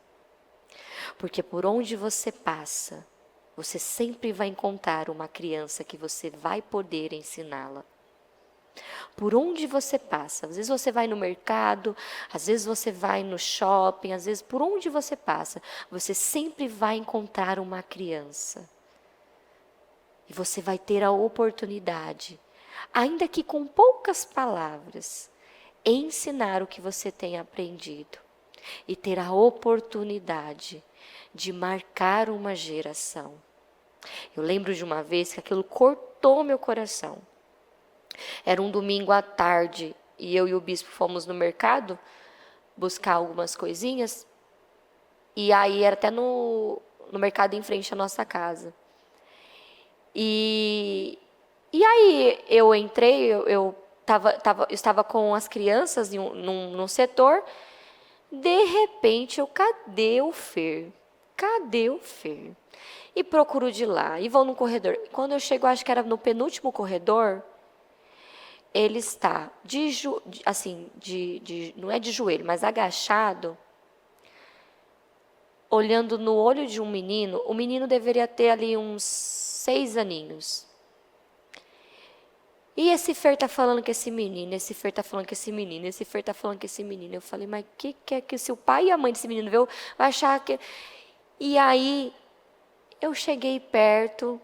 Porque por onde você passa, você sempre vai encontrar uma criança que você vai poder ensiná-la. Por onde você passa, às vezes você vai no mercado, às vezes você vai no shopping, às vezes por onde você passa, você sempre vai encontrar uma criança. E você vai ter a oportunidade, ainda que com poucas palavras, ensinar o que você tem aprendido. E ter a oportunidade de marcar uma geração. Eu lembro de uma vez que aquilo cortou meu coração. Era um domingo à tarde e eu e o bispo fomos no mercado buscar algumas coisinhas. E aí era até no mercado em frente à nossa casa. E aí eu entrei, eu estava com as crianças num setor. De repente, cadê o Fer? Cadê o Fer? E procuro de lá, e vou no corredor. Quando eu chego, acho que era no penúltimo corredor, ele está, não é de joelho, mas agachado, olhando no olho de um menino. O menino deveria ter ali uns 6 aninhos. E esse Fer está falando que esse menino, esse Fer está falando que esse menino, esse Fer está falando que esse menino. Eu falei, mas que é que se o pai e a mãe desse menino viu, vai achar que... E aí, eu cheguei perto,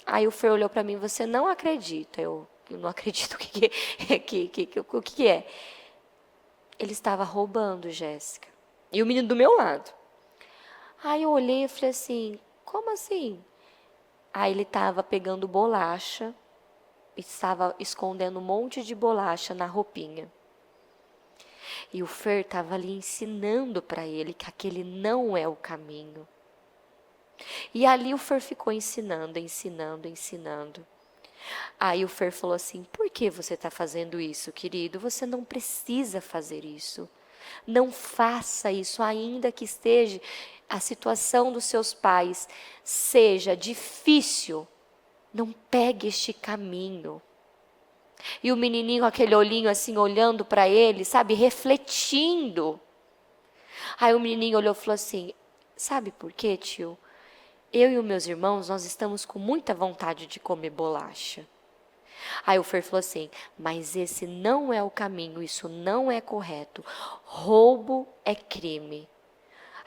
aí o Fer olhou para mim, você não acredita. Eu não acredito, o que é? Ele estava roubando, Jéssica. E o menino do meu lado. Aí eu olhei e falei assim, como assim? Aí ele estava pegando bolacha, estava escondendo um monte de bolacha na roupinha. E o Fer estava ali ensinando para ele que aquele não é o caminho. E ali o Fer ficou ensinando. Aí o Fer falou assim, por que você está fazendo isso, querido? Você não precisa fazer isso. Não faça isso, ainda que esteja a situação dos seus pais seja difícil. Não pegue este caminho. E o menininho, aquele olhinho assim, olhando para ele, sabe, refletindo. Aí o menininho olhou e falou assim: sabe por quê, tio? Eu e os meus irmãos, nós estamos com muita vontade de comer bolacha. Aí o Fer falou assim: mas esse não é o caminho, isso não é correto. Roubo é crime.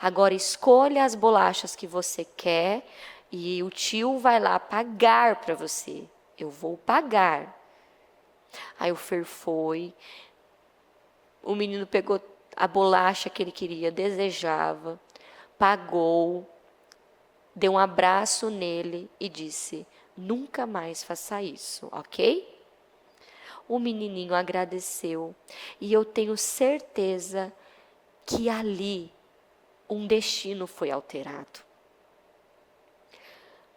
Agora escolha as bolachas que você quer e o tio vai lá pagar para você. Eu vou pagar. Aí o Fer foi, o menino pegou a bolacha que ele queria, desejava, pagou, deu um abraço nele e disse: nunca mais faça isso, ok? O menininho agradeceu e eu tenho certeza que ali um destino foi alterado.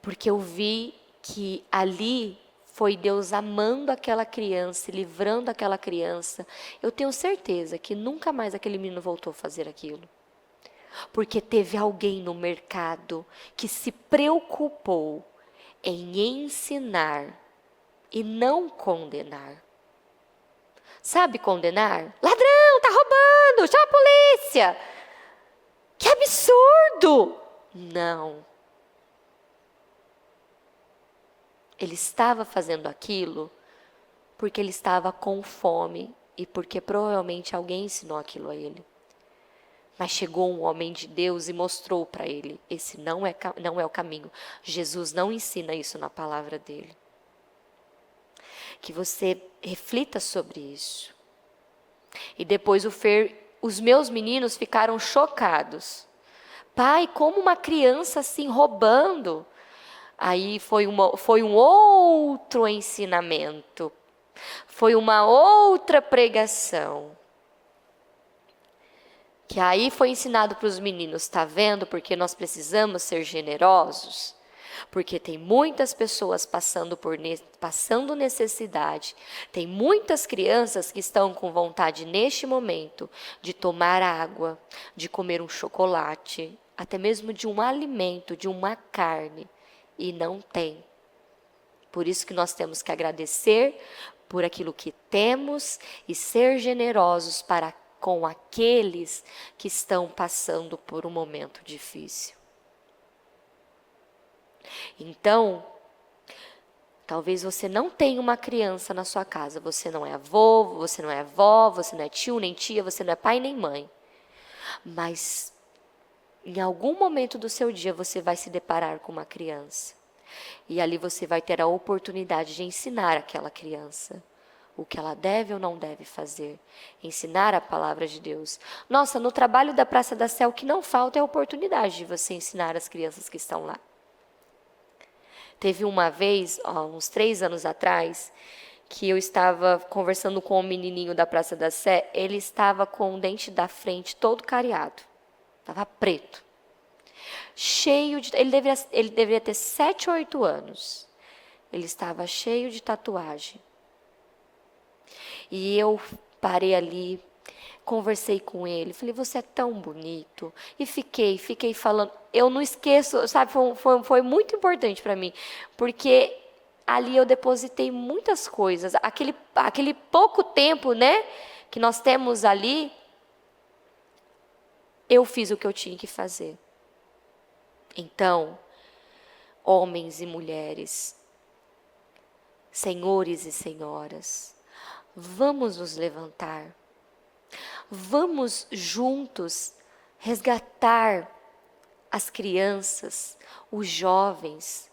Porque eu vi que ali foi Deus amando aquela criança, livrando aquela criança. Eu tenho certeza que nunca mais aquele menino voltou a fazer aquilo. Porque teve alguém no mercado que se preocupou em ensinar e não condenar. Sabe condenar? Ladrão, tá roubando, chama a polícia. Que absurdo! Não. Ele estava fazendo aquilo porque ele estava com fome e porque provavelmente alguém ensinou aquilo a ele. Mas chegou um homem de Deus e mostrou para ele: esse não é o caminho. Jesus não ensina isso na palavra dele. Que você reflita sobre isso. E depois os meus meninos ficaram chocados. Pai, como uma criança assim roubando? Aí foi um outro ensinamento. Foi uma outra pregação. Que aí foi ensinado para os meninos, tá vendo? Porque nós precisamos ser generosos. Porque tem muitas pessoas passando necessidade. Tem muitas crianças que estão com vontade neste momento de tomar água, de comer um chocolate, até mesmo de um alimento, de uma carne, e não tem. Por isso que nós temos que agradecer por aquilo que temos e ser generosos para com aqueles que estão passando por um momento difícil. Então, talvez você não tenha uma criança na sua casa, você não é avô, você não é avó, você não é tio nem tia, você não é pai nem mãe. Mas em algum momento do seu dia você vai se deparar com uma criança. E ali você vai ter a oportunidade de ensinar aquela criança o que ela deve ou não deve fazer. Ensinar a palavra de Deus. Nossa, no trabalho da Praça da Sé, o que não falta é a oportunidade de você ensinar as crianças que estão lá. Teve uma vez, uns 3 anos atrás, que eu estava conversando com um menininho da Praça da Sé. Ele estava com o dente da frente todo cariado. Estava preto. Cheio de... Ele deveria ter 7 ou 8 anos. Ele estava cheio de tatuagem. E eu parei ali, conversei com ele, falei: você é tão bonito. E fiquei falando. Eu não esqueço, sabe, foi muito importante para mim, porque ali eu depositei muitas coisas. Aquele pouco tempo, né, que nós temos ali, eu fiz o que eu tinha que fazer. Então, homens e mulheres, senhores e senhoras, vamos nos levantar. Vamos juntos resgatar as crianças, os jovens.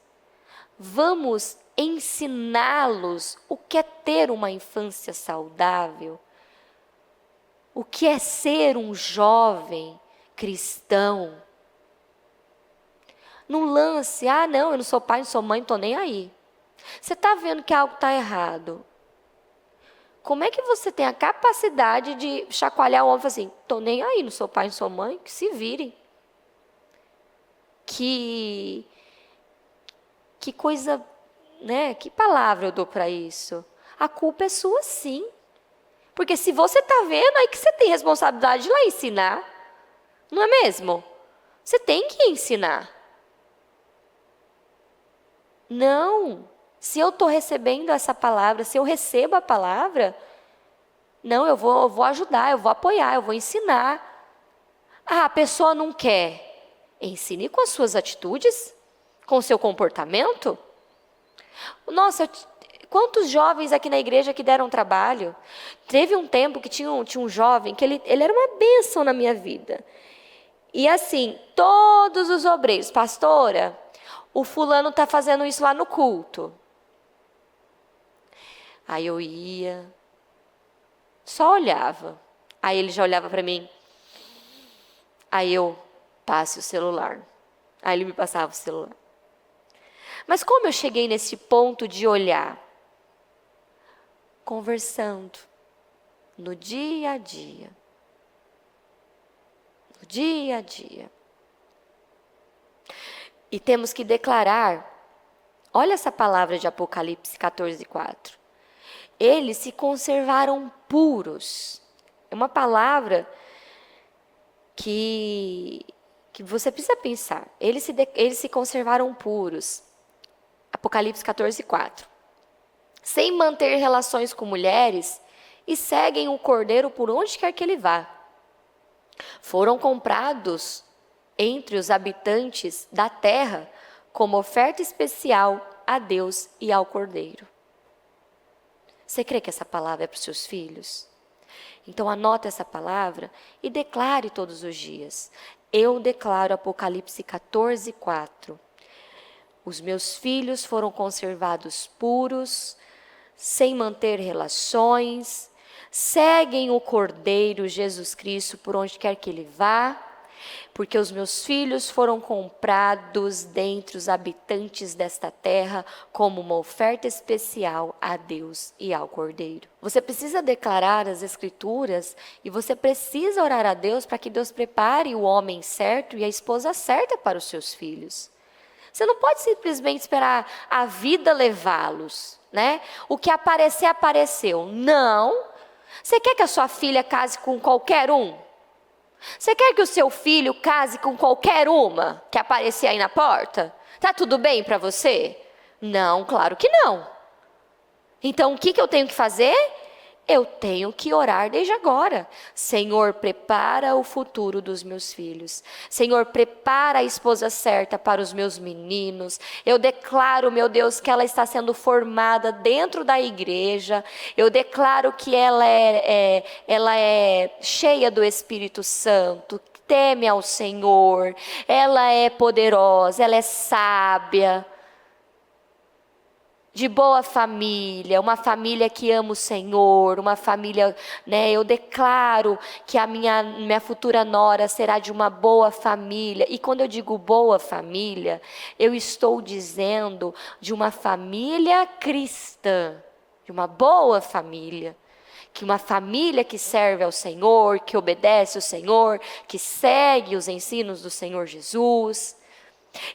Vamos ensiná-los o que é ter uma infância saudável, o que é ser um jovem cristão. Não lance: não, eu não sou pai, não sou mãe, não estou nem aí. Você está vendo que algo está errado. Como é que você tem a capacidade de chacoalhar o homem e falar assim: estou nem aí, não sou pai, não sou mãe, que se virem. Que coisa, né? Que palavra eu dou para isso? A culpa é sua, sim. Porque se você está vendo, aí que você tem responsabilidade de ir lá ensinar. Não é mesmo? Você tem que ensinar. Não. Se eu estou recebendo essa palavra, se eu recebo a palavra, não, eu vou ajudar, eu vou apoiar, eu vou ensinar. Ah, a pessoa não quer. Ensine com as suas atitudes, com o seu comportamento. Nossa, quantos jovens aqui na igreja que deram trabalho? Teve um tempo que tinha um jovem que ele era uma bênção na minha vida. E assim, todos os obreiros, pastora, o fulano está fazendo isso lá no culto. Aí eu ia, só olhava. Aí ele já olhava para mim. Aí eu, passe o celular. Aí ele me passava o celular. Mas como eu cheguei nesse ponto de olhar? Conversando. No dia a dia. No dia a dia. E temos que declarar, olha essa palavra de Apocalipse 14:4. Eles se conservaram puros. É uma palavra que você precisa pensar. Eles se conservaram puros. Apocalipse 14:4. Sem manter relações com mulheres e seguem o Cordeiro por onde quer que ele vá. Foram comprados entre os habitantes da terra como oferta especial a Deus e ao Cordeiro. Você crê que essa palavra é para os seus filhos? Então anote essa palavra e declare todos os dias. Eu declaro Apocalipse 14:4. Os meus filhos foram conservados puros, sem manter relações, seguem o Cordeiro Jesus Cristo por onde quer que ele vá, porque os meus filhos foram comprados dentre os habitantes desta terra como uma oferta especial a Deus e ao Cordeiro. Você precisa declarar as Escrituras e você precisa orar a Deus para que Deus prepare o homem certo e a esposa certa para os seus filhos. Você não pode simplesmente esperar a vida levá-los, né? O que aparecer, apareceu. Não. Você quer que a sua filha case com qualquer um? Você quer que o seu filho case com qualquer uma que aparecer aí na porta? Tá tudo bem para você? Não, claro que não. Então, o que eu tenho que fazer? Eu tenho que orar desde agora. Senhor, prepara o futuro dos meus filhos. Senhor, prepara a esposa certa para os meus meninos. Eu declaro, meu Deus, que ela está sendo formada dentro da igreja. Eu declaro que ela é cheia do Espírito Santo, teme ao Senhor. Ela é poderosa, ela é sábia. De boa família, uma família que ama o Senhor, uma família, né? Eu declaro que a minha futura nora será de uma boa família. E quando eu digo boa família, eu estou dizendo de uma família cristã, de uma boa família. Que uma família que serve ao Senhor, que obedece ao Senhor, que segue os ensinos do Senhor Jesus.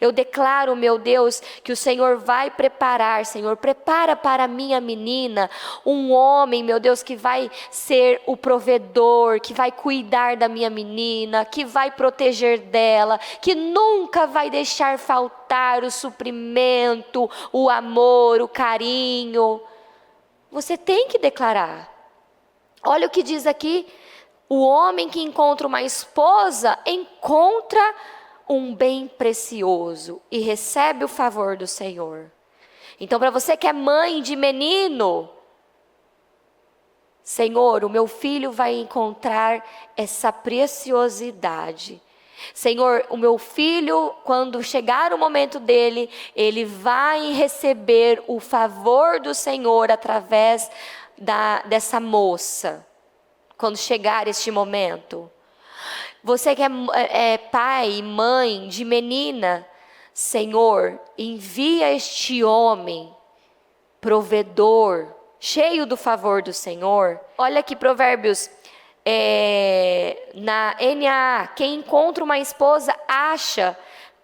Eu declaro, meu Deus, que o Senhor vai preparar, Senhor, prepara para a minha menina um homem, meu Deus, que vai ser o provedor, que vai cuidar da minha menina, que vai proteger dela, que nunca vai deixar faltar o suprimento, o amor, o carinho. Você tem que declarar. Olha o que diz aqui, o homem que encontra uma esposa encontra um bem precioso e recebe o favor do Senhor. Então, para você que é mãe de menino, Senhor, o meu filho vai encontrar essa preciosidade. Senhor, o meu filho, quando chegar o momento dele, ele vai receber o favor do Senhor através dessa moça, quando chegar este momento. Você que é pai e mãe de menina, Senhor, envia este homem, provedor, cheio do favor do Senhor. Olha aqui Provérbios, na NAA, quem encontra uma esposa acha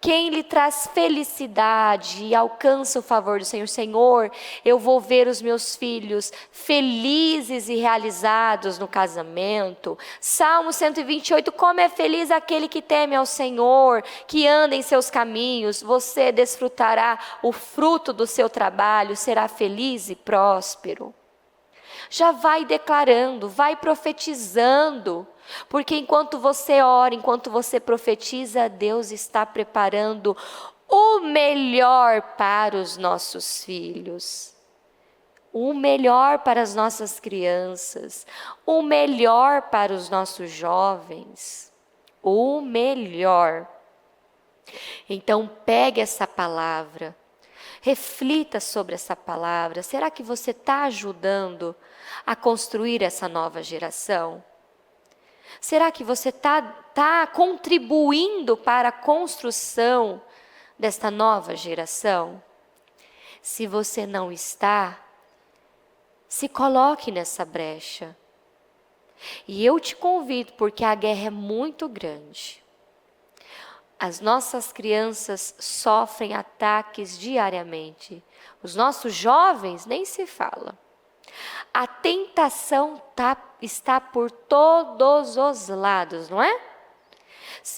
quem lhe traz felicidade e alcança o favor do Senhor. Senhor, eu vou ver os meus filhos felizes e realizados no casamento. Salmo 128, como é feliz aquele que teme ao Senhor, que anda em seus caminhos. Você desfrutará o fruto do seu trabalho, será feliz e próspero. Já vai declarando, vai profetizando, porque enquanto você ora, enquanto você profetiza, Deus está preparando o melhor para os nossos filhos, o melhor para as nossas crianças, o melhor para os nossos jovens, o melhor. Então pegue essa palavra, reflita sobre essa palavra. Será que você está ajudando a construir essa nova geração? Será que você tá contribuindo para a construção desta nova geração? Se você não está, se coloque nessa brecha. E eu te convido, porque a guerra é muito grande. As nossas crianças sofrem ataques diariamente. Os nossos jovens nem se fala. A tentação está por todos os lados, não é?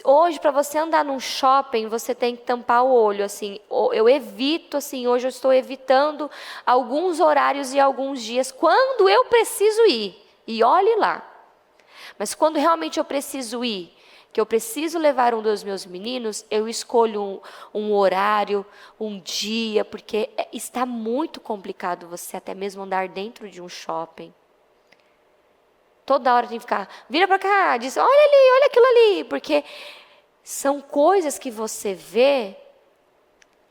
Hoje, para você andar num shopping, você tem que tampar o olho, assim. Eu evito, assim, hoje eu estou evitando alguns horários e alguns dias, quando eu preciso ir. E olhe lá. Mas quando realmente eu preciso ir, que eu preciso levar um dos meus meninos, eu escolho um horário, um dia, porque está muito complicado você até mesmo andar dentro de um shopping. Toda hora tem que ficar, vira para cá, diz, olha ali, olha aquilo ali, porque são coisas que você vê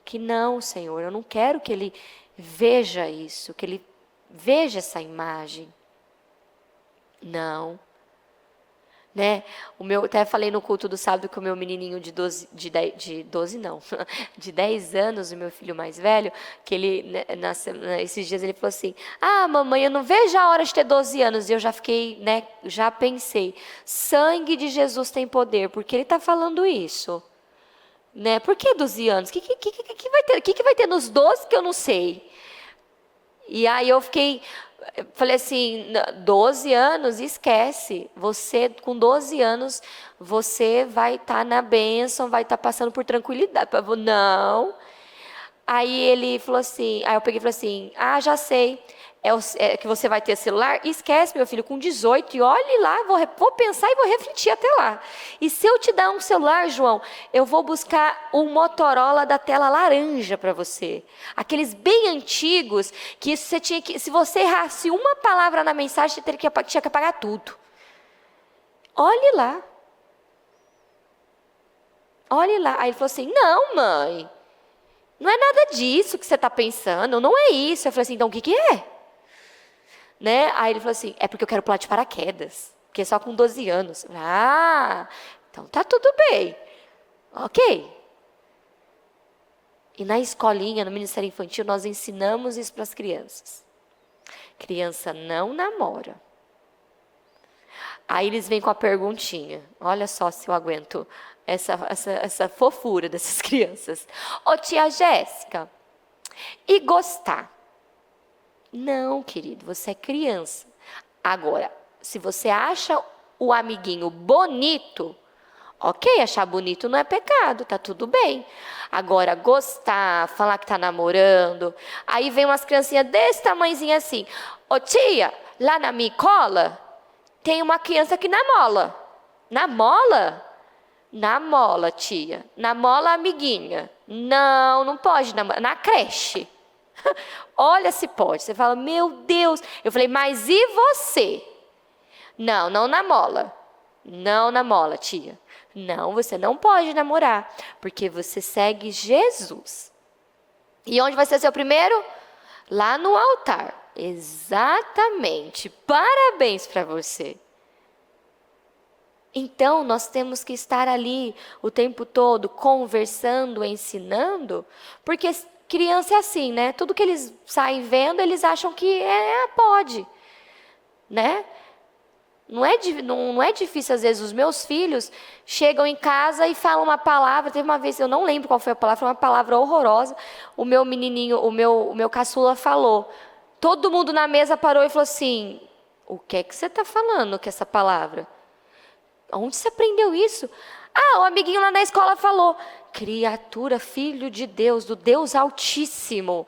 que não, Senhor, eu não quero que ele veja isso, que ele veja essa imagem. Não. Né? Até falei no culto do sábado que o meu menininho de 10 anos, o meu filho mais velho, que ele, esses dias ele falou assim, mamãe, eu não vejo a hora de ter 12 anos. E eu já fiquei, já pensei, sangue de Jesus tem poder, porque ele está falando isso. Né? Por que 12 anos? O que vai ter nos 12 que eu não sei? E aí eu falei assim, 12 anos, esquece. Você, com 12 anos, você vai estar na bênção, vai estar passando por tranquilidade. Não. Aí ele falou assim, aí eu peguei e falei assim, já sei. É que você vai ter celular? Esquece, meu filho, com 18, e olhe lá, vou pensar e vou refletir até lá. E se eu te dar um celular, João, eu vou buscar um Motorola da tela laranja para você. Aqueles bem antigos, que você tinha que, se você errasse uma palavra na mensagem, você tinha que apagar tudo. Olhe lá. Olhe lá. Aí ele falou assim, não, mãe, não é nada disso que você está pensando, não é isso. Eu falei assim, então o que é? Né? Aí ele falou assim, é porque eu quero pular de paraquedas, porque é só com 12 anos. Então tá tudo bem. Ok. E na escolinha, no Ministério Infantil, nós ensinamos isso para as crianças. Criança não namora. Aí eles vêm com a perguntinha. Olha só se eu aguento essa fofura dessas crianças. Ô tia Jéssica, e gostar? Não, querido, você é criança. Agora, se você acha o amiguinho bonito, ok, achar bonito não é pecado, tá tudo bem. Agora, gostar, falar que tá namorando, aí vem umas criancinhas desse tamanhozinho assim. Ô tia, lá na minha cola, tem uma criança que namola. Namola? Namola, tia. Namola, amiguinha. Não pode namorar. Na creche. Olha se pode. Você fala, meu Deus. Eu falei, mas e você? Não namola. Não namola, tia. Não, você não pode namorar, porque você segue Jesus. E onde vai ser seu primeiro? Lá no altar. Exatamente. Parabéns para você. Então, nós temos que estar ali o tempo todo conversando, ensinando, porque criança é assim, né? Tudo que eles saem vendo, eles acham que pode, né? Não é difícil, às vezes, os meus filhos chegam em casa e falam uma palavra. Teve uma vez, eu não lembro qual foi a palavra, foi uma palavra horrorosa. O meu menininho, o meu caçula falou. Todo mundo na mesa parou e falou assim: o que é que você está falando com essa palavra? Onde você aprendeu isso? Ah, o amiguinho lá na escola falou: criatura, filho de Deus, do Deus Altíssimo,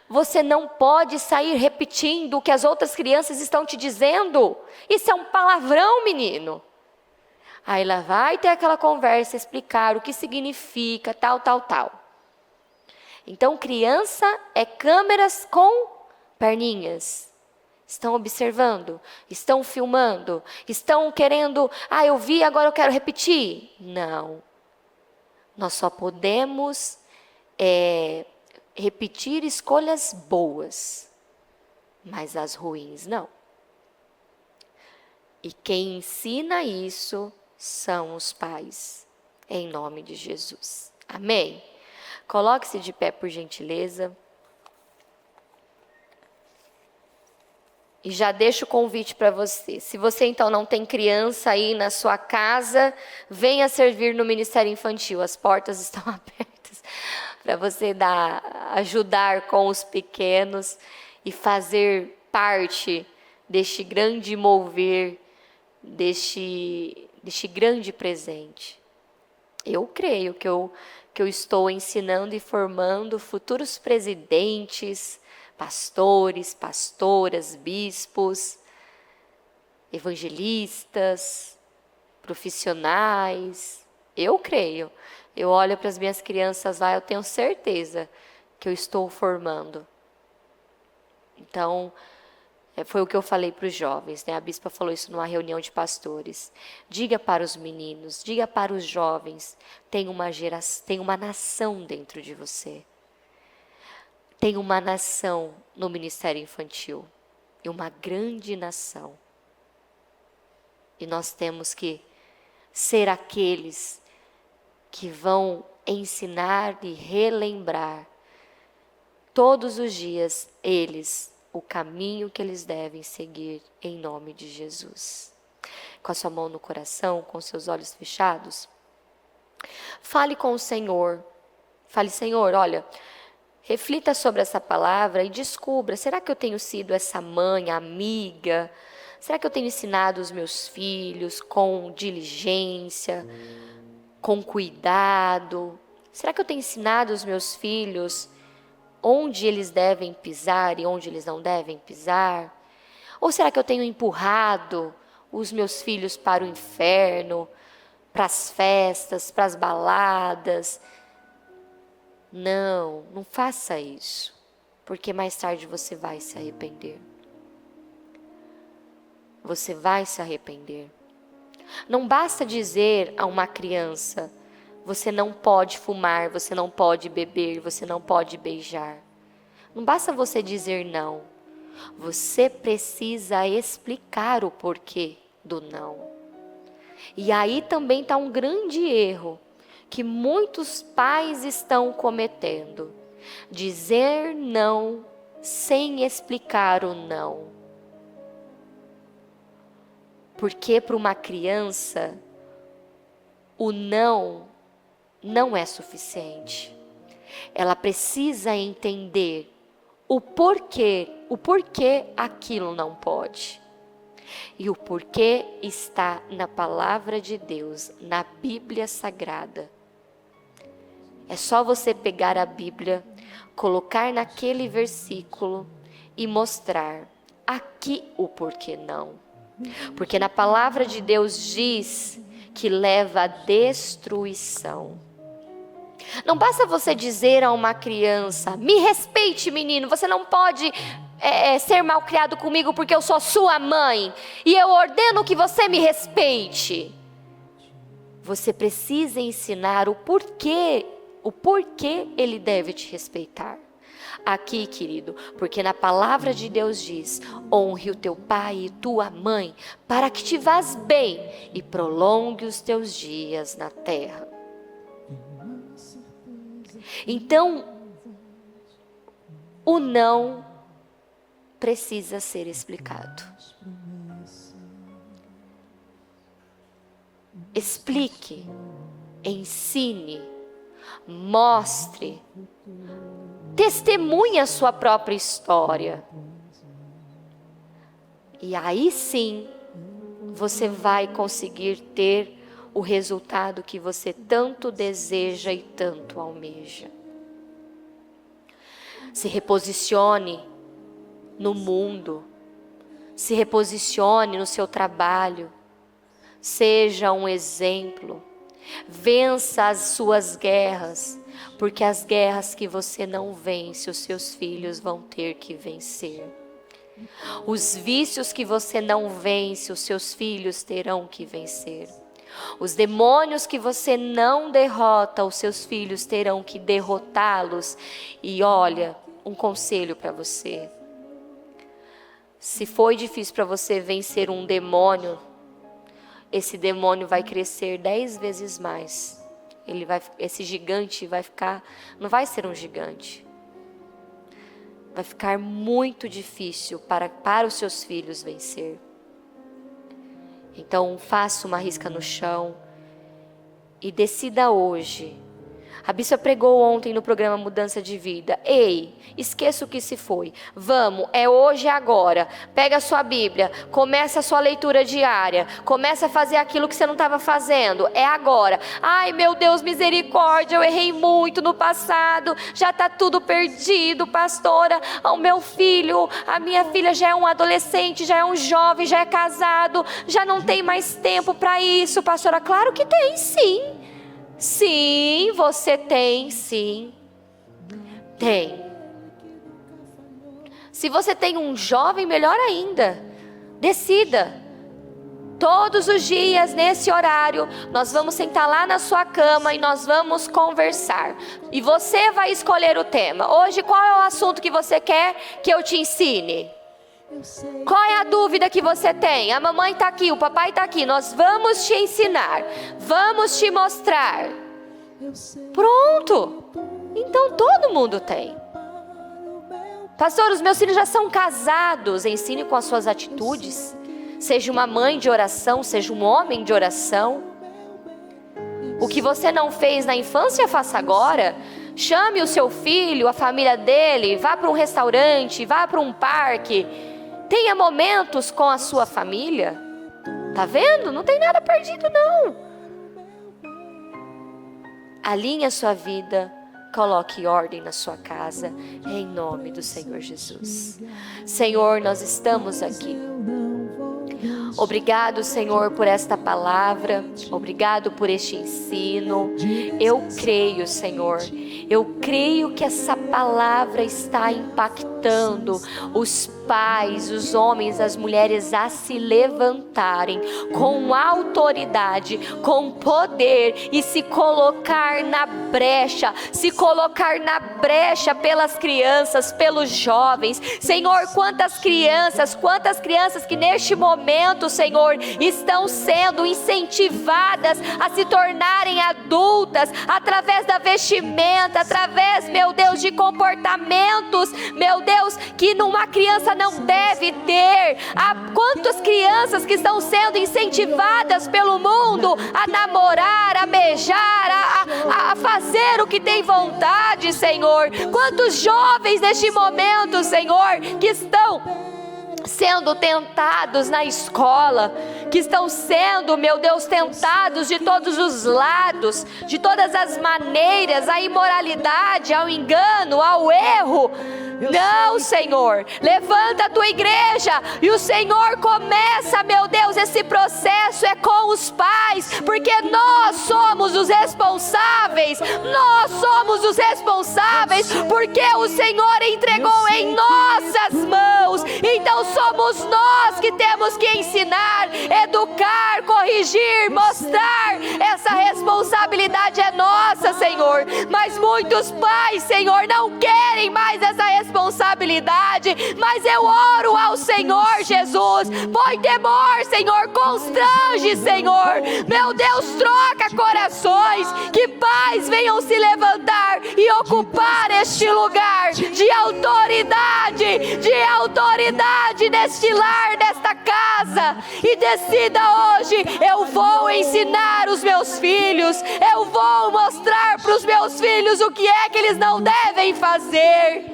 você não pode sair repetindo o que as outras crianças estão te dizendo. Isso é um palavrão, menino. Aí lá vai ter aquela conversa, explicar o que significa, tal, tal, tal. Então, criança é câmeras com perninhas. Estão observando, estão filmando, estão querendo, eu vi, agora eu quero repetir. Não. Nós só podemos repetir escolhas boas, mas as ruins não. E quem ensina isso são os pais, em nome de Jesus. Amém? Coloque-se de pé, por gentileza. E já deixo o convite para você. Se você então não tem criança aí na sua casa, venha servir no Ministério Infantil. As portas estão abertas para você ajudar com os pequenos e fazer parte deste grande mover, deste grande presente. Eu creio que eu estou ensinando e formando futuros presidentes, pastores, pastoras, bispos, evangelistas, profissionais. Eu creio. Eu olho para as minhas crianças lá, eu tenho certeza que eu estou formando. Então, foi o que eu falei para os jovens, né? A bispa falou isso numa reunião de pastores. Diga para os meninos, diga para os jovens, tem uma nação dentro de você. Tem uma nação no Ministério Infantil, e uma grande nação. E nós temos que ser aqueles que vão ensinar e relembrar todos os dias eles o caminho que eles devem seguir em nome de Jesus. Com a sua mão no coração, com seus olhos fechados, fale com o Senhor. Fale: Senhor, olha, reflita sobre essa palavra e descubra, será que eu tenho sido essa mãe, amiga? Será que eu tenho ensinado os meus filhos com diligência, com cuidado? Será que eu tenho ensinado os meus filhos onde eles devem pisar e onde eles não devem pisar? Ou será que eu tenho empurrado os meus filhos para o inferno, para as festas, para as baladas? Não faça isso, porque mais tarde você vai se arrepender. Você vai se arrepender. Não basta dizer a uma criança: você não pode fumar, você não pode beber, você não pode beijar. Não basta você dizer não. Você precisa explicar o porquê do não. E aí também está um grande erro que muitos pais estão cometendo: dizer não sem explicar o não. Porque para uma criança, o não é suficiente. Ela precisa entender o porquê aquilo não pode. E o porquê está na palavra de Deus, na Bíblia Sagrada. É só você pegar a Bíblia, colocar naquele versículo e mostrar aqui o porquê não. Porque na palavra de Deus diz que leva à destruição. Não basta você dizer a uma criança: me respeite, menino, você não pode ser mal criado comigo porque eu sou sua mãe e eu ordeno que você me respeite. Você precisa ensinar o porquê ele deve te respeitar. Aqui, querido, porque na palavra de Deus diz: honre o teu pai e tua mãe, para que te vás bem e prolongue os teus dias na terra. Então, o não precisa ser explicado. explique, ensine, mostre, testemunhe a sua própria história. E aí sim, você vai conseguir ter o resultado que você tanto deseja e tanto almeja. Se reposicione no mundo, se reposicione no seu trabalho, seja um exemplo, vença as suas guerras, porque as guerras que você não vence, os seus filhos vão ter que vencer. Os vícios que você não vence, os seus filhos terão que vencer. Os demônios que você não derrota, os seus filhos terão que derrotá-los. E olha, um conselho para você. Se foi difícil para você vencer um demônio, esse demônio vai crescer 10 vezes mais. Esse gigante vai ficar, não vai ser um gigante. Vai ficar muito difícil para os seus filhos vencer. Então faça uma risca no chão e decida hoje. A bispa pregou ontem no programa Mudança de Vida. Ei, esqueça o que se foi. Vamos, é hoje e agora. Pega a sua Bíblia, começa a sua leitura diária. Começa a fazer aquilo que você não estava fazendo. É agora. Ai, meu Deus, misericórdia, eu errei muito no passado. Já está tudo perdido, pastora. O meu filho, a minha filha já é um adolescente, já é um jovem, já é casado. Já não tem mais tempo para isso, pastora. Claro que tem, sim. Sim, você tem, sim. Tem. Se você tem um jovem, melhor ainda. Decida. Todos os dias, nesse horário, nós vamos sentar lá na sua cama e nós vamos conversar. E você vai escolher o tema. Hoje, qual é o assunto que você quer que eu te ensine? Qual é a dúvida que você tem? A mamãe está aqui, o papai está aqui. Nós vamos te ensinar, vamos te mostrar. Pronto. Então todo mundo tem. Pastor, os meus filhos já são casados. Ensine com as suas atitudes. Seja uma mãe de oração, seja um homem de oração. O que você não fez na infância, faça agora. Chame o seu filho, a família dele, vá para um restaurante, vá para um parque. Tenha momentos com a sua família. Tá vendo? Não tem nada perdido, não. Alinhe a sua vida. Coloque ordem na sua casa. Em nome do Senhor Jesus. Senhor, nós estamos aqui. Obrigado, Senhor, por esta palavra. Obrigado por este ensino. Eu creio, Senhor. Eu creio que essa palavra está impactando os pais, os homens, as mulheres a se levantarem com autoridade, com poder e se colocar na brecha, pelas crianças, pelos jovens. Senhor, quantas crianças que neste momento, Senhor, estão sendo incentivadas a se tornarem adultas através da vestimenta, através, meu Deus, de comportamentos, meu Deus, que numa criança não deve ter. Há quantas crianças que estão sendo incentivadas pelo mundo a namorar, a beijar, a fazer o que tem vontade, Senhor. Quantos jovens neste momento, Senhor, que estão sendo tentados na escola, que estão sendo, meu Deus, tentados de todos os lados, de todas as maneiras, à imoralidade, ao engano, ao erro. Não, Senhor, levanta a tua igreja e o Senhor começa, meu Deus, esse processo é com os pais, porque nós somos os responsáveis, porque o Senhor entregou em nossas mãos. Então somos nós que temos que ensinar, educar, corrigir, mostrar. Essa responsabilidade é nossa, crianças, Senhor, mas muitos pais, Senhor, não querem mais essa responsabilidade, mas eu oro ao Senhor Jesus, põe temor, Senhor, constrange, Senhor, meu Deus, troca corações, que pais venham se levantar e ocupar este lugar de autoridade neste lar, nesta casa, e decida hoje: eu vou ensinar os meus filhos, eu vou mostrar para os meus filhos o que é que eles não devem fazer.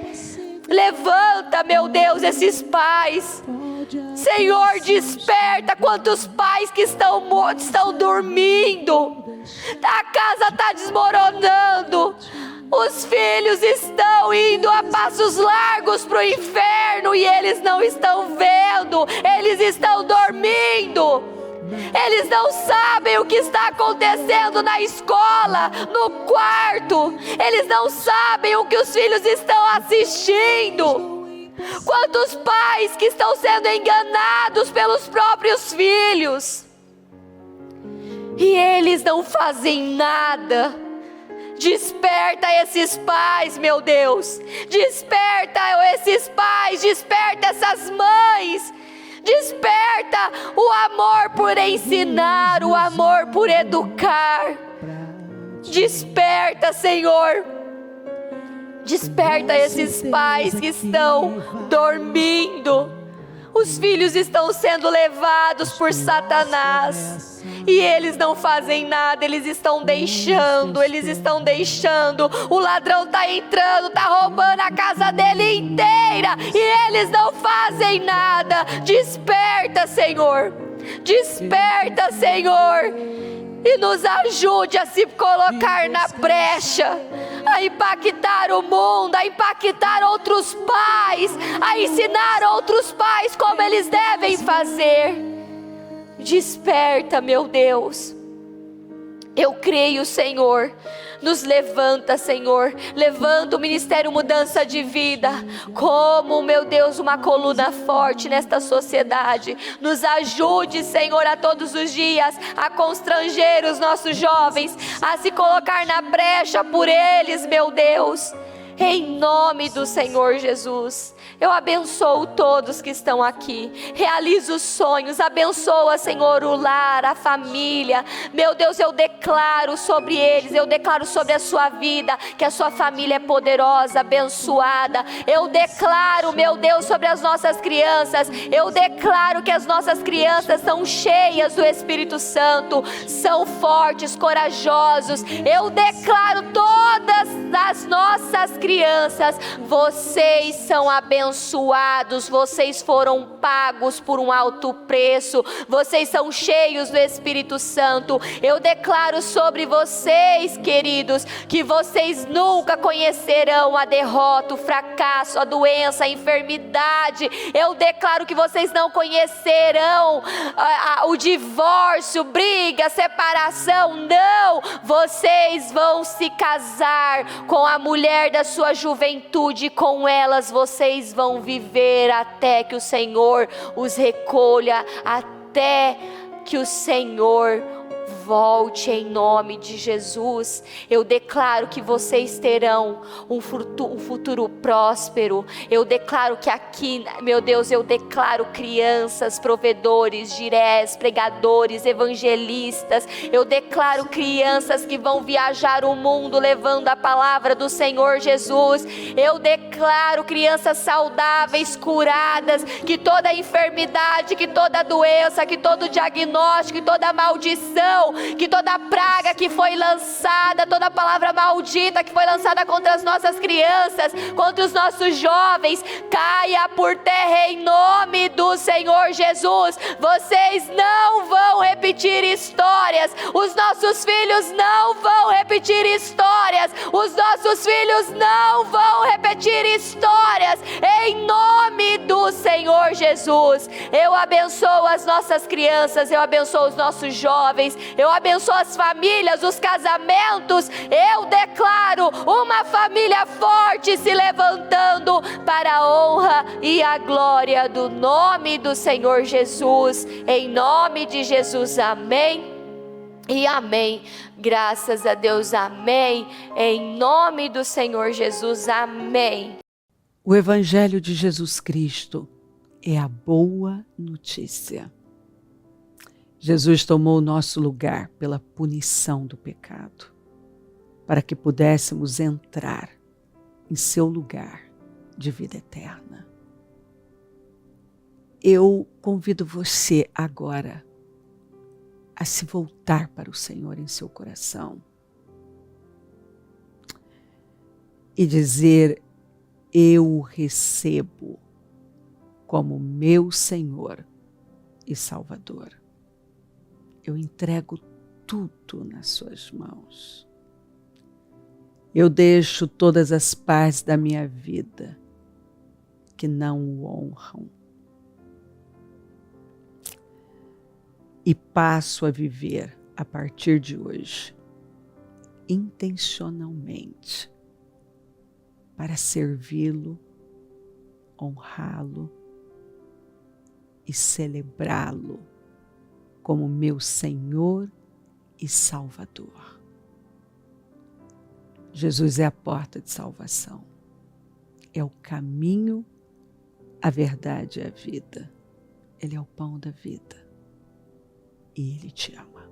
Levanta, meu Deus, esses pais, Senhor, desperta quantos pais que estão dormindo, a casa está desmoronando, os filhos estão indo a passos largos para o inferno e eles não estão vendo, eles estão dormindo, eles não sabem o que está acontecendo na escola, no quarto, eles não sabem o que os filhos estão assistindo. Quantos pais que estão sendo enganados pelos próprios filhos e eles não fazem nada. Desperta esses pais, meu Deus, desperta esses pais, desperta essas mães, desperta o amor por ensinar, o amor por educar. Desperta, Senhor, desperta esses pais que estão dormindo. Os filhos estão sendo levados por Satanás e eles não fazem nada, eles estão deixando. O ladrão está entrando, está roubando a casa dele inteira e eles não fazem nada. Desperta, Senhor, desperta, Senhor, e nos ajude a se colocar na brecha, a impactar o mundo, a impactar outros pais, a ensinar outros pais como eles devem fazer. Desperta, meu Deus. Eu creio, Senhor. Nos levanta, Senhor. Levanta o Ministério Mudança de Vida como, meu Deus, uma coluna forte nesta sociedade. Nos ajude, Senhor, a todos os dias a constranger os nossos jovens, a se colocar na brecha por eles, meu Deus. Em nome do Senhor Jesus, eu abençoo todos que estão aqui, realizo os sonhos, abençoa, Senhor, o lar, a família, meu Deus, eu declaro sobre eles, eu declaro sobre a sua vida, que a sua família é poderosa, abençoada, eu declaro, meu Deus, sobre as nossas crianças, eu declaro que as nossas crianças são cheias do Espírito Santo, são fortes, corajosos, eu declaro todas as nossas crianças, vocês são abençoados, vocês foram pagos por um alto preço, vocês são cheios do Espírito Santo. Eu declaro sobre vocês, queridos, que vocês nunca conhecerão a derrota, o fracasso, a doença, a enfermidade. Eu declaro que vocês não conhecerão o divórcio, briga, separação. Não, vocês vão se casar com a mulher da sua juventude, com elas vocês vão viver até que o Senhor os recolha, até que o Senhor volte em nome de Jesus. Eu declaro que vocês terão um futuro próspero. Eu declaro que aqui, meu Deus, eu declaro crianças, provedores, dirés, pregadores, evangelistas. Eu declaro crianças que vão viajar o mundo levando a palavra do Senhor Jesus. Eu declaro crianças saudáveis, curadas, que toda enfermidade, que toda doença, que todo diagnóstico, que toda maldição, que toda praga que foi lançada, toda palavra maldita que foi lançada contra as nossas crianças, contra os nossos jovens, caia por terra em nome do Senhor Jesus. Vocês não vão repetir histórias, os nossos filhos não vão repetir histórias, os nossos filhos não vão repetir histórias, em nome do Senhor Jesus. Eu abençoo as nossas crianças, eu abençoo os nossos jovens, eu abençoo as famílias, os casamentos. Eu declaro uma família forte se levantando para a honra e a glória do nome do Senhor Jesus. Em nome de Jesus, amém E amém. Graças a Deus, amém. Em nome do Senhor Jesus, amém. O Evangelho de Jesus Cristo é a boa notícia. Jesus tomou o nosso lugar pela punição do pecado, para que pudéssemos entrar em seu lugar de vida eterna. Eu convido você agora a se voltar para o Senhor em seu coração e dizer: eu o recebo como meu Senhor e Salvador. Eu entrego tudo nas suas mãos. Eu deixo todas as partes da minha vida que não o honram e passo a viver a partir de hoje intencionalmente para servi-lo, honrá-lo e celebrá-lo como meu Senhor e Salvador. Jesus é a porta de salvação, é o caminho, a verdade e a vida. Ele é o pão da vida e Ele te ama.